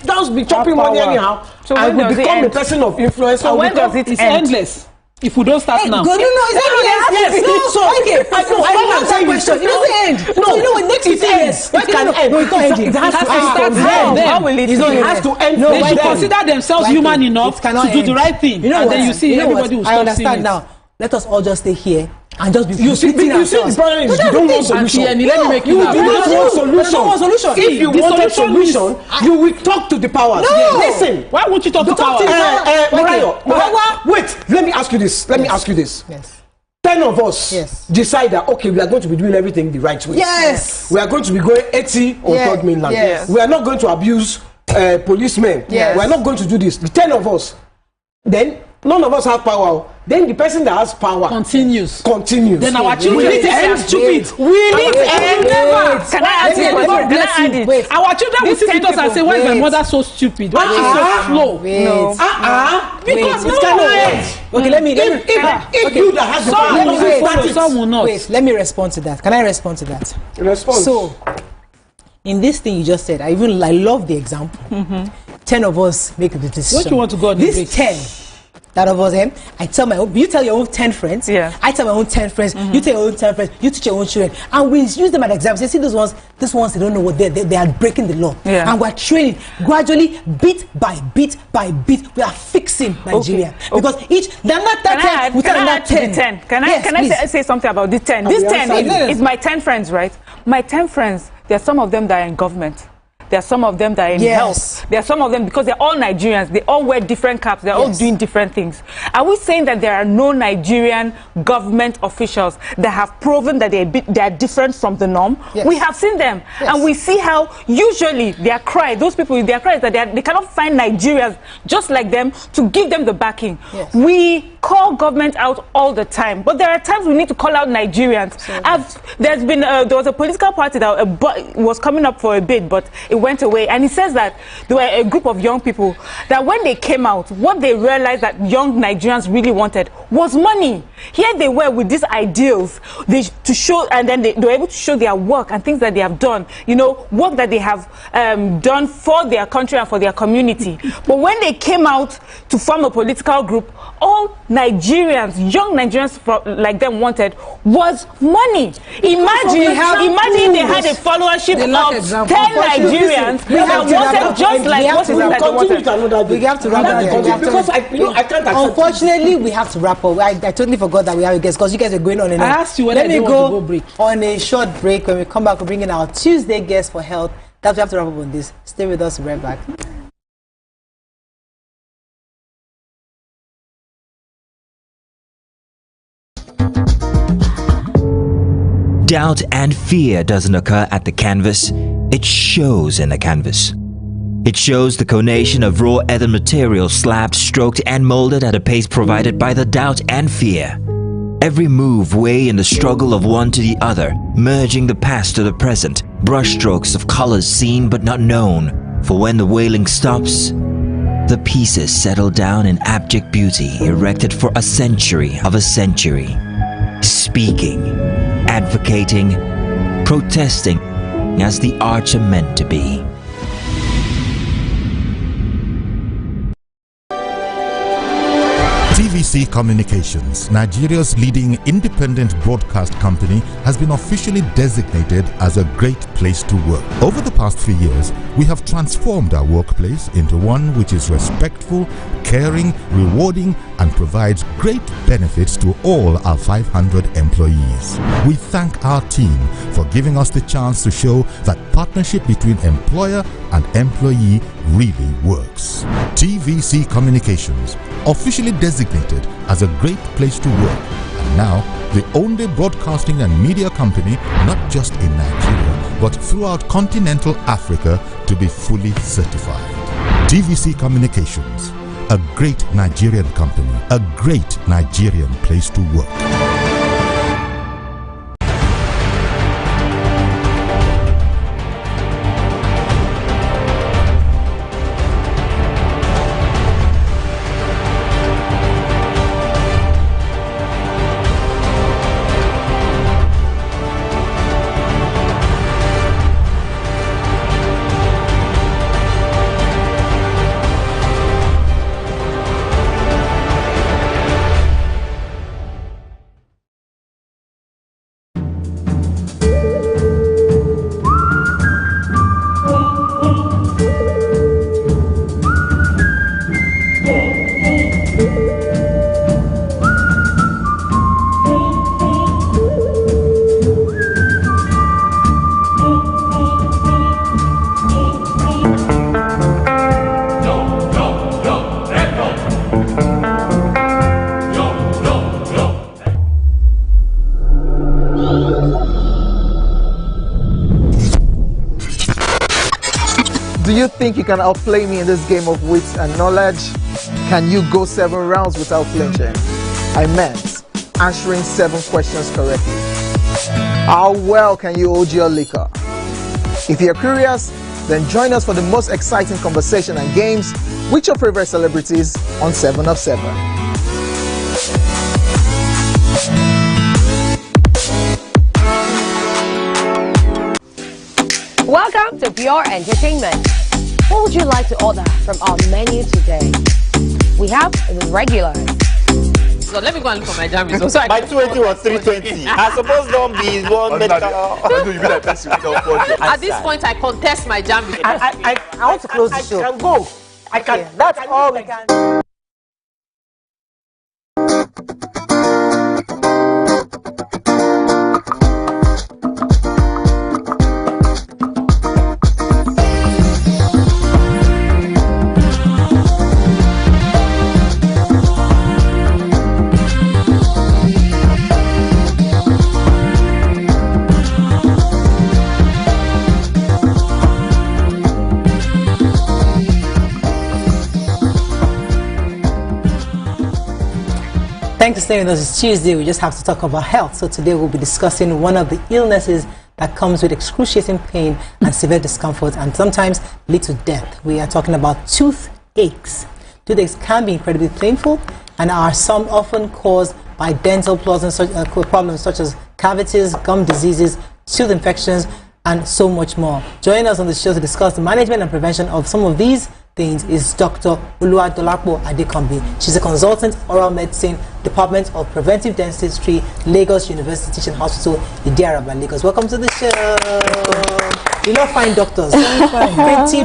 Just be chopping money anyhow. So I will become a person of influence. So when does it end? It's endless. If we don't start now. Good, yes. It doesn't end. No, you know what? Next 15 years, it can end. No, it can't end. It has to end. How will it end? It has to end. They should consider themselves human enough to do the right thing. You know, and then you see everybody will stop seeing it. I understand now. Let us all just stay here and just be you see the problem is you don't want solution. You don't want solution. If you want a solution, you will talk to the powers. No. Listen. Why won't you talk to powers? Wait, let me ask you this. Yes. 10 of us decide that, okay, we are going to be doing everything the right way. Yes. We are going to be going 80 on Third Mainland. Yes. We are not going to abuse policemen. Yes. We are not going to do this. The 10 of us. Then none of us have power. Then the person that has power continues. Then our children will end stupid. We need end. Can I ask you? Wait. Our children will sit with us and say, why is my mother so stupid? Why is she so slow? Because it cannot end. Okay, let me. If you that has the power, some will not. Wait, let me respond to that. Can I respond to that? Response. So, in this thing you just said, I love the example. 10 of us make the decision. Don't you want to go on this 10? That of us, I tell my own, you tell your own 10 friends, I tell my own 10 friends, you tell your own 10 friends, you teach your own children, and we use them as examples. See these ones, they don't know what they are breaking the law. And we're training gradually, bit by bit, we are fixing Nigeria. Because they're not that 10, we tell them that 10. Can I say something about this 10? This 10 is my 10 friends, right? My 10 friends, there are some of them that are in government. There are some of them that are in health. There are some of them, because they're all Nigerians, they all wear different caps, they're all doing different things. Are we saying that there are no Nigerian government officials that have proven that they are different from the norm? We have seen them. And we see how usually their cry, those people, their cry is that they cannot find Nigerians just like them to give them the backing. We call government out all the time, but there are times we need to call out Nigerians. There was a political party that was coming up for a bid, but it went away. And he says that there were a group of young people that when they came out, what they realized that young Nigerians really wanted was money. Here they were with these ideals to show, and then they were able to show their work and things that they have done, you know, work that they have done for their country and for their community. But when they came out to form a political group, all Nigerians, young Nigerians like them wanted was money. Imagine they had a followership of 10 Nigerians that wanted just like what they wanted. We have to wrap up because I can't accept. Unfortunately, we have to wrap up. I totally forgot that we have a guest because you guys are going on and on. I asked you whether you want to go break. On a short break. When we come back, we're bringing our Tuesday guest for health. That's we have to wrap up on this. Stay with us. We'll be right back. Doubt and fear doesn't occur at the canvas, it shows in the canvas. It shows the conation of raw earthen material slabbed, stroked and molded at a pace provided by the doubt and fear. Every move way in the struggle of one to the other, merging the past to the present, brushstrokes of colors seen but not known. For when the wailing stops, the pieces settle down in abject beauty erected for a century of a century. Speaking, advocating, protesting as the arts are meant to be. TVC Communications, Nigeria's leading independent broadcast company, has been officially designated as a great place to work. Over the past few years, we have transformed our workplace into one which is respectful, caring, rewarding, and provides great benefits to all our 500 employees. We thank our team for giving us the chance to show that partnership between employer and employee really works. TVC Communications, officially designated as a great place to work, and now the only broadcasting and media company not just in Nigeria but throughout continental Africa to be fully certified. TVC Communications, a great Nigerian company, a great Nigerian place to work. Do you think you can outplay me in this game of wits and knowledge? Can you go 7 rounds without flinching? I meant answering 7 questions correctly. How well can you hold your liquor? If you're curious, then join us for the most exciting conversation and games with your favorite celebrities on 7 of 7. Welcome to Pure Entertainment. What would you like to order from our menu today? We have the regulars. So let me go and look for my jam results. My 280 was 320. I suppose don't be one medical. At this point, I contest my jam results. I want to close the show. I can go. I can. Yeah. That's all we can. Thanks for staying with us. It's Tuesday. We just have to talk about health. So today we'll be discussing one of the illnesses that comes with excruciating pain and severe discomfort and sometimes lead to death. We are talking about toothaches. Toothaches can be incredibly painful and are some often caused by dental problems such as cavities, gum diseases, tooth infections, and so much more. Joining us on the show to discuss the management and prevention of some of these things is Dr. Oluwadolapo Adekombi. She's a consultant oral medicine, Department of Preventive Dentistry, Lagos University Teaching Hospital, Idiaraba, Lagos. Welcome to the show. You love fine doctors.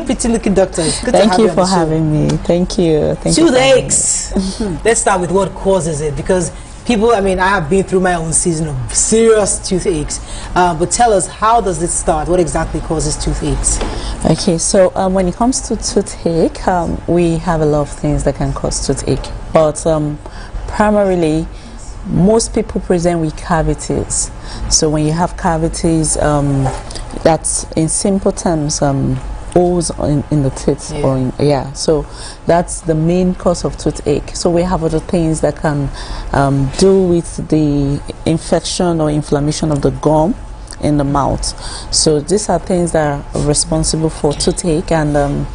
Pretty looking doctors. Good Thank to have you for having me. Thank you. Toothaches. Let's start with what causes it, because people, I mean, I have been through my own season of serious toothaches. But tell us, how does it start? What exactly causes toothaches? Okay, so when it comes to toothache, we have a lot of things that can cause toothache. But primarily, most people present with cavities. So when you have cavities, that's in simple terms, holes in the teeth, so that's the main cause of toothache. So we have other things that can do with the infection or inflammation of the gum in the mouth. So these are things that are responsible for toothache, and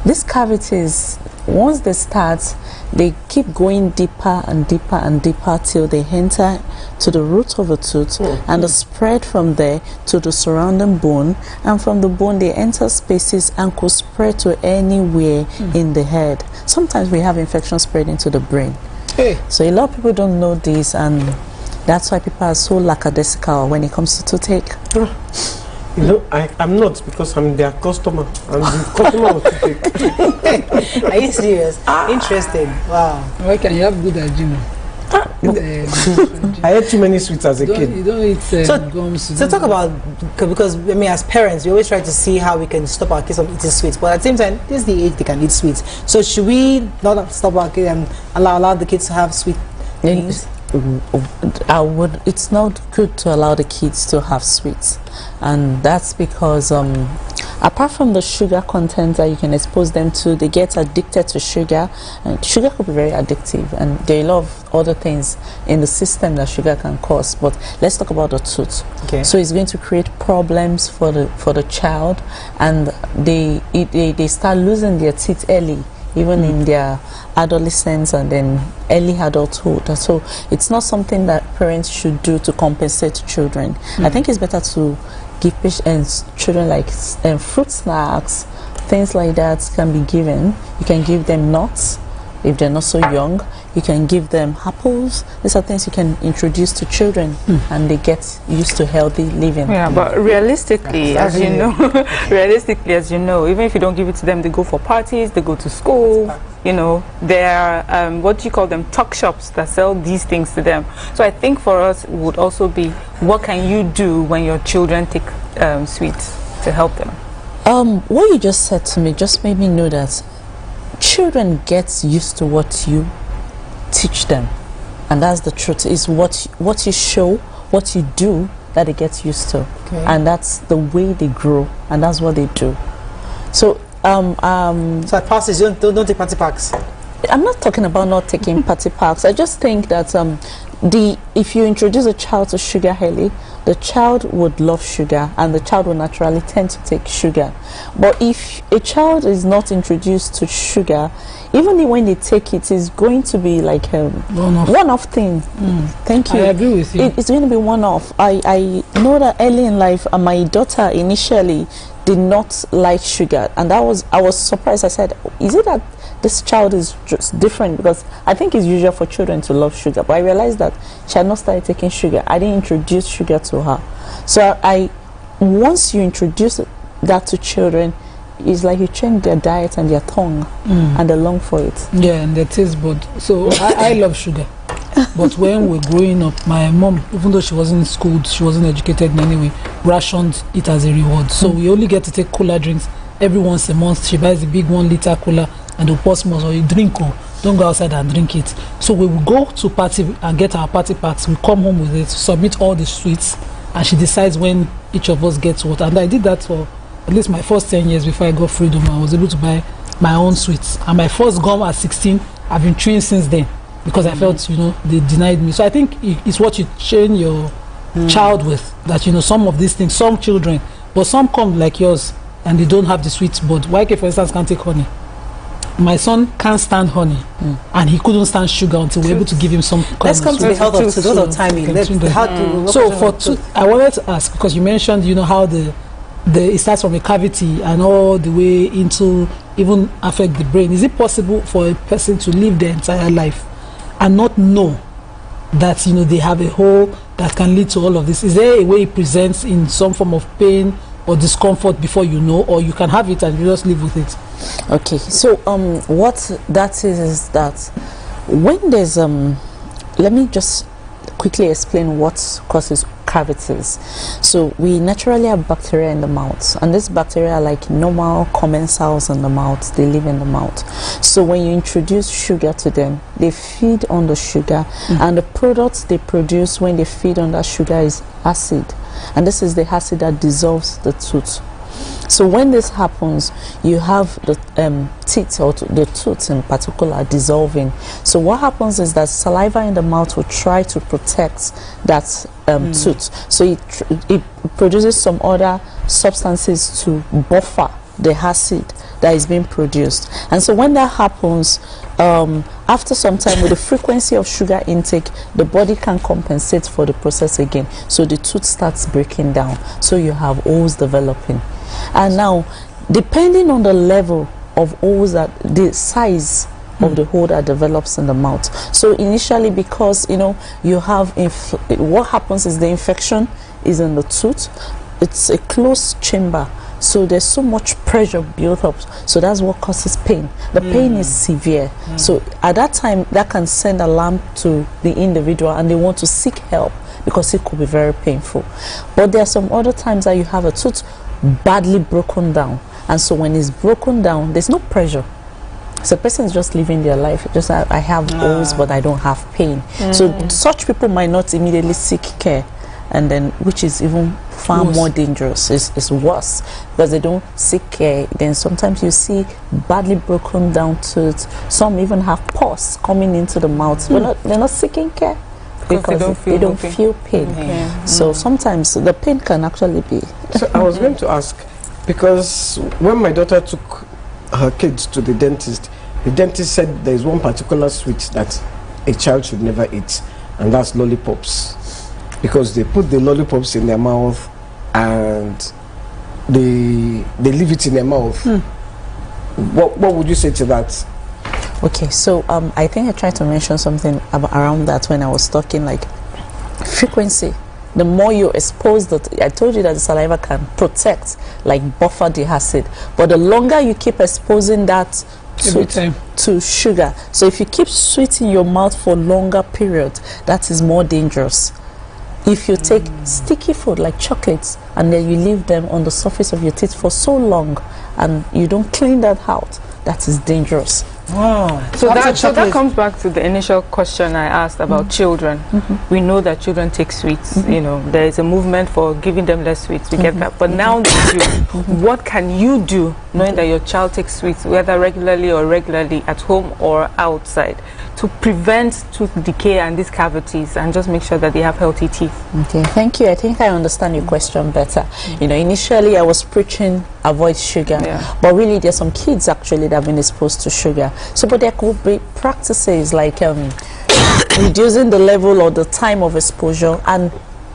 these cavities, once they start, they keep going deeper and deeper and deeper till they enter to the root of the tooth, and they spread from there to the surrounding bone, and from the bone they enter spaces and could spread to anywhere in the head. Sometimes we have infection spreading to the brain. So a lot of people don't know this, and that's why people are so lackadaisical when it comes to toothache. You know, I'm not, because I'm their customer. I'm the customer of toothache. Are you serious? Interesting. Wow. Why can you have good hygiene? I ate too many sweets as a kid. You don't eat gums. So talk about, because I mean, as parents, we always try to see how we can stop our kids from eating sweets, but at the same time, this is the age they can eat sweets. So should we not stop our kids and allow the kids to have sweet things? It's not good to allow the kids to have sweets, and that's because apart from the sugar content that you can expose them to, they get addicted to sugar, and sugar could be very addictive, and there are a lot of other things in the system that sugar can cause. But let's talk about the tooth. So it's going to create problems for the child, and they start losing their teeth early, even in their adolescence and then early adulthood. So it's not something that parents should do to compensate children. I think it's better to give children like fruit snacks, things like that can be given. You can give them nuts if they're not so young. You can give them apples. These are things you can introduce to children, and they get used to healthy living. Yeah, but realistically, as you know, even if you don't give it to them, they go for parties, they go to school. You know, there are what do you call them, tuck shops that sell these things to them. So I think for us it would also be, what can you do when your children take sweets to help them? What you just said to me just made me know that children get used to what you teach them, and that's the truth. Is what you show, what you do, that they get used to, and that's the way they grow, and that's what they do. So so at parties, don't take party packs. I'm not talking about not taking party packs. I just think that if you introduce a child to sugar early, the child would love sugar, and the child will naturally tend to take sugar. But if a child is not introduced to sugar, even when they take it, it's going to be like a one-off thing. Thank you. I agree with you. It's going to be one-off. I know that early in life, my daughter initially did not like sugar, and I was surprised. I said, is it that this child is just different? Because I think it's usual for children to love sugar, but I realized that she had not started taking sugar. I didn't introduce sugar to her. So once you introduce that to children, it's like you change their diet and their tongue, and they long for it. Yeah, and their taste bud. So I love sugar. But when we're growing up, my mom, even though she wasn't schooled, she wasn't educated in any way, rationed it as a reward. So we only get to take cola drinks every once a month. She buys a big 1 liter cola and the pour small, so you drink, don't go outside and drink it. So we will go to party and get our party packs. We come home with it, submit all the sweets, and she decides when each of us gets what. And I did that for at least my first 10 years before I got freedom. I was able to buy my own sweets. And my first gum at 16, I've been chewing since then. because I felt, you know, they denied me. So I think it's what you train your child with, that, you know, some of these things, some children, but some come like yours and they don't have the sweet. But YK, for instance, can't take honey. My son can't stand honey, and he couldn't stand sugar until we were able to give him some. Let's come to the health of those of timing. So for I wanted to ask, because you mentioned, you know, how it starts from a cavity and all the way into even affect the brain. Is it possible for a person to live their entire life and not know that, you know, they have a hole that can lead to all of this? Is there a way it presents in some form of pain or discomfort before you know, or you can have it and you just live with it? Okay, so what that is that when there's let me just quickly explain what causes cavities. So we naturally have bacteria in the mouth, and these bacteria are like normal commensals in the mouth. They live in the mouth. So when you introduce sugar to them, they feed on the sugar, and the products they produce when they feed on that sugar is acid, and this is the acid that dissolves the tooth. So when this happens, you have the teeth, or the tooth in particular, dissolving. So what happens is that saliva in the mouth will try to protect that tooth. So it produces some other substances to buffer the acid that is being produced. And so when that happens, after some time, with the frequency of sugar intake, the body can compensate for the process again. So the tooth starts breaking down. So you have holes developing. And now, depending on the level of holes, that the size of the hole that develops in the mouth. So initially, because, you know, you have what happens is the infection is in the tooth. It's a closed chamber, so there's so much pressure built up. So that's what causes pain. The pain is severe. So at that time, that can send alarm to the individual, and they want to seek help because it could be very painful. But there are some other times that you have a tooth badly broken down, and so when it's broken down, there's no pressure. So the person is just living their life. Just I have holes, but I don't have pain. So such people might not immediately seek care, and then which is even far more dangerous. It's worse because they don't seek care. Then sometimes you see badly broken down tooth. Some even have pus coming into the mouth. They're not seeking care because they don't feel pain. So sometimes the pain can actually be. So I was going to ask, because when my daughter took her kids to the dentist said there is one particular sweet that a child should never eat, and that's lollipops, because they put the lollipops in their mouth and they leave it in their mouth. What would you say to that? Okay, so I think I tried to mention something around that when I was talking, like frequency. The more you expose that, I told you that the saliva can protect, like buffer the acid, but the longer you keep exposing that to sugar, so if you keep sweet in your mouth for longer periods, that is more dangerous. If you take sticky food like chocolates and then you leave them on the surface of your teeth for so long and you don't clean that out, that is dangerous. So that comes back to the initial question I asked about children. We know that children take sweets. You know, there is a movement for giving them less sweets. We get that. But now they do. What can you do, knowing that your child takes sweets, whether regularly or irregularly, at home or outside, to prevent tooth decay and these cavities, and just make sure that they have healthy teeth? Okay, thank you. I think I understand your question better. You know, initially I was preaching avoid sugar, but really there's some kids actually that have been exposed to sugar. So, but there could be practices like reducing the level or the time of exposure, and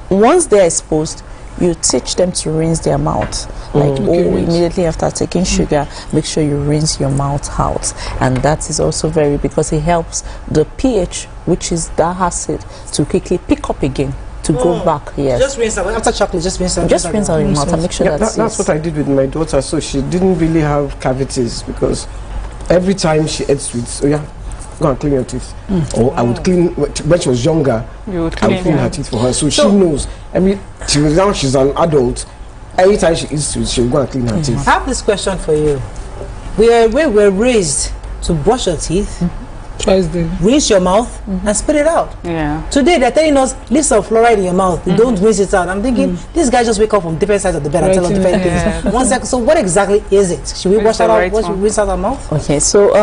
once they're exposed, you teach them to rinse their mouth. Like immediately after taking sugar, make sure you rinse your mouth out, and that is also very, because it helps the pH, which is that acid, to quickly pick up again, to go back. Yes. Just rinse out after chocolate. Just rinse out. Just rinse out your mouth and make sure that's what I did with my daughter. So she didn't really have cavities, because every time she ate sweets, go and clean your teeth. Or I would clean, when she was younger, I would clean her teeth for her. So she knows. Now she's an adult. Every time she eats sweets, she'll go and clean her teeth. I have this question for you. We were raised to brush your teeth, Twice daily. Rinse your mouth and spit it out. Yeah. Today they're telling us leave some fluoride in your mouth. You don't rinse it out. I'm thinking this guy just wake up from different sides of the bed and tell us different things. 1 second. So what exactly is it? Should we wash that out? Rinse out our mouth? Okay. So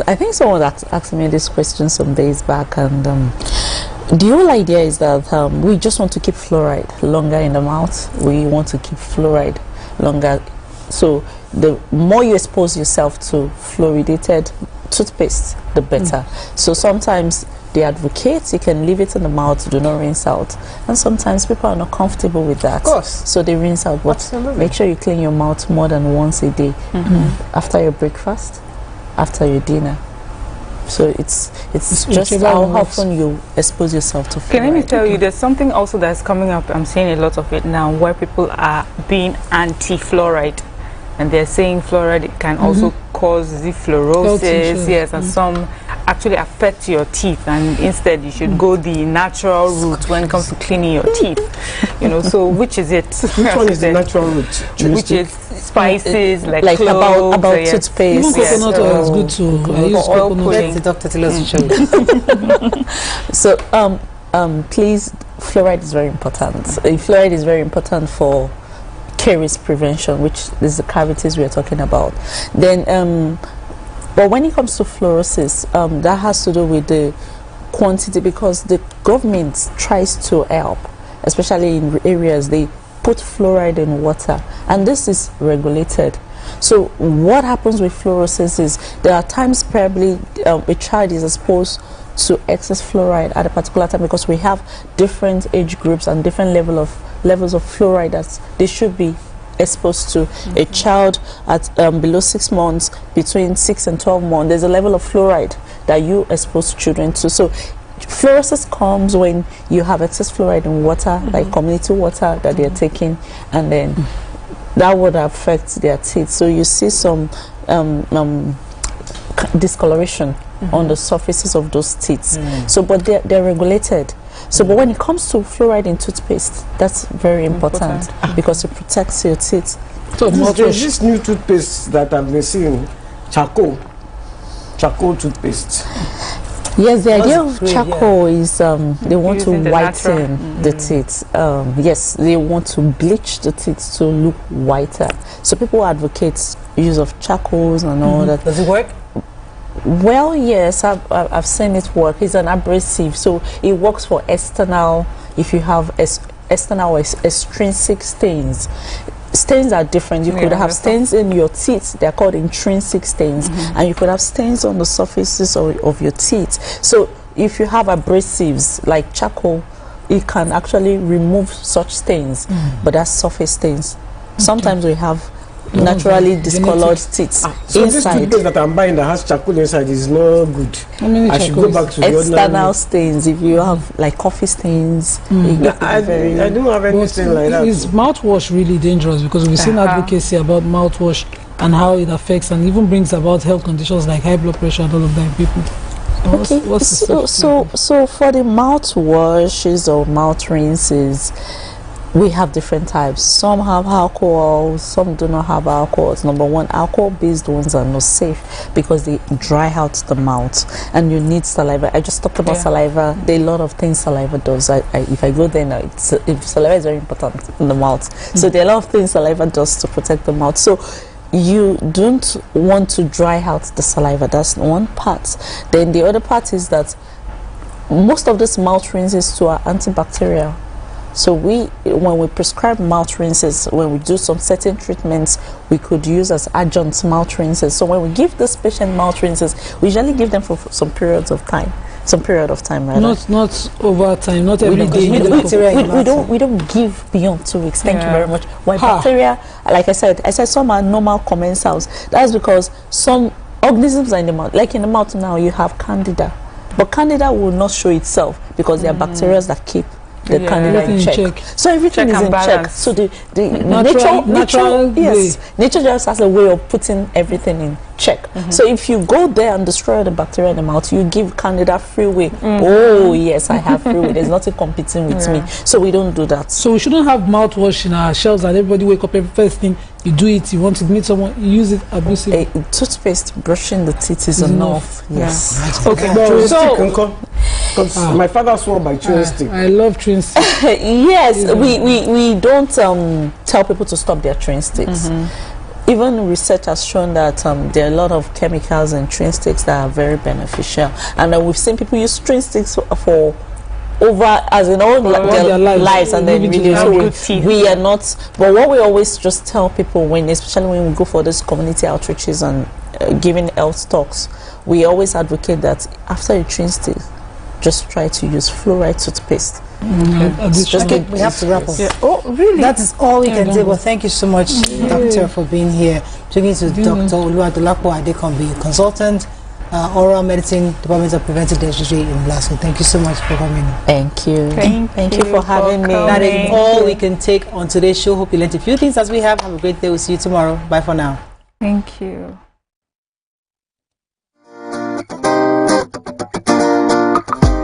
I think someone asked me this question some days back, and the whole idea is that we just want to keep fluoride longer in the mouth. We want to keep fluoride longer. So the more you expose yourself to fluoridated toothpaste, the better. So sometimes they advocate you can leave it in the mouth, do not rinse out, and sometimes people are not comfortable with that. Of course. So they rinse out, but make sure you clean your mouth more than once a day. After your breakfast, after your dinner. So it's just how often you expose yourself to fluoride. Let me tell you, there's something also that's coming up. I'm seeing a lot of it now, where people are being anti-fluoride, and they're saying fluoride can also cause the fluorosis, yes, and some actually affect your teeth, and instead you should go the natural route when it comes to cleaning your teeth. You know, so which is it? Which one is the natural route? Which is spices like about cloves, toothpaste. Even coconut oil is good too. I use coconut oil. The doctor tell us to show you. So please, fluoride is very important. Fluoride is very important for caries prevention, which is the cavities we are talking about. Then but when it comes to fluorosis, that has to do with the quantity, because the government tries to help, especially in areas they put fluoride in water, and this is regulated. So what happens with fluorosis is there are times probably a child is exposed to excess fluoride at a particular time, because we have different age groups and different levels of fluoride that they should be exposed to. A child at below 6 months, between 6 and 12 months, there's a level of fluoride that you expose children to. So fluorosis comes when you have excess fluoride in water, like community water that they're taking, and then that would affect their teeth. So you see some discoloration on the surfaces of those teeth. So but they're regulated. So but when it comes to fluoride in toothpaste, that's very important because it protects your teeth. So there's this new toothpaste that I've been seeing, charcoal toothpaste. Yes, the idea of charcoal is they want to whiten the teeth. Yes, they want to bleach the teeth to look whiter. So people advocate use of charcoals and all that. Does it work? Well, yes, I've seen it work. It's an abrasive, so it works for external. If you have external or extrinsic stains. Stains are different. You could have stains in your teeth. They're called intrinsic stains. And you could have stains on the surfaces of your teeth. So if you have abrasives like charcoal, it can actually remove such stains. But that's surface stains. Sometimes we have naturally discolored teeth so this toothpaste that I'm buying that has charcoal inside is not good. I should go back to the external stains. If you have like coffee stains, I don't have anything like that. Is mouthwash really dangerous? Because we've seen advocacy about mouthwash and how it affects and even brings about health conditions like high blood pressure and all of that in people. So for the mouthwashes or mouth rinses, we have different types. Some have alcohol, some do not have alcohol. Number one, alcohol-based ones are not safe because they dry out the mouth, and you need saliva. I just talked about saliva. There are a lot of things saliva does. If I go there now, saliva is very important in the mouth. So there are a lot of things saliva does to protect the mouth. So you don't want to dry out the saliva. That's one part. Then the other part is that most of these mouth rinses too are antibacterial. So when we prescribe mouth rinses, when we do some certain treatments, we could use as adjunct mouth rinses. So when we give this patient mouth rinses, we usually give them for some period of time rather. Not over time, not every day. We don't give beyond 2 weeks. Thank you very much. Why bacteria, like I said some are normal commensals. That's because some organisms are in the mouth. Like in the mouth now, you have candida, but candida will not show itself because there are bacteria that keep the candida in check. So everything is in check. So the natural nature just has a way of putting everything in check. So if you go there and destroy the bacteria in the mouth, you give candida free way. Oh yes, I have free way. There's nothing competing with me. So we don't do that. So we shouldn't have mouthwash in our shelves and everybody wake up every first thing you do it, you want to meet someone, you use it abusively. Toothpaste, brushing the teeth is enough. Yes. Okay. Because my father swore by chewing stick. I love chewing sticks. Yes, we don't tell people to stop their chewing sticks. Even research has shown that there are a lot of chemicals in chewing sticks that are very beneficial, and we've seen people use chewing sticks for over as in all their lives, and then really we are not. But what we always just tell people, especially when we go for these community outreaches and giving health talks, we always advocate that after you chewing stick, just try to use fluoride toothpaste. We have to wrap up. Oh, really? That is all we can do. But thank you so much, Doctor, for being here. Talking to Dr. Oluwadolapo Adekombi, consultant, oral medicine, Department of Preventive Dentistry in Glasgow. Thank you so much for coming. Thank you. Thank you for having me. That is all we can take on today's show. Hope you learned a few things as we have. Have a great day. We'll see you tomorrow. Bye for now. Thank you.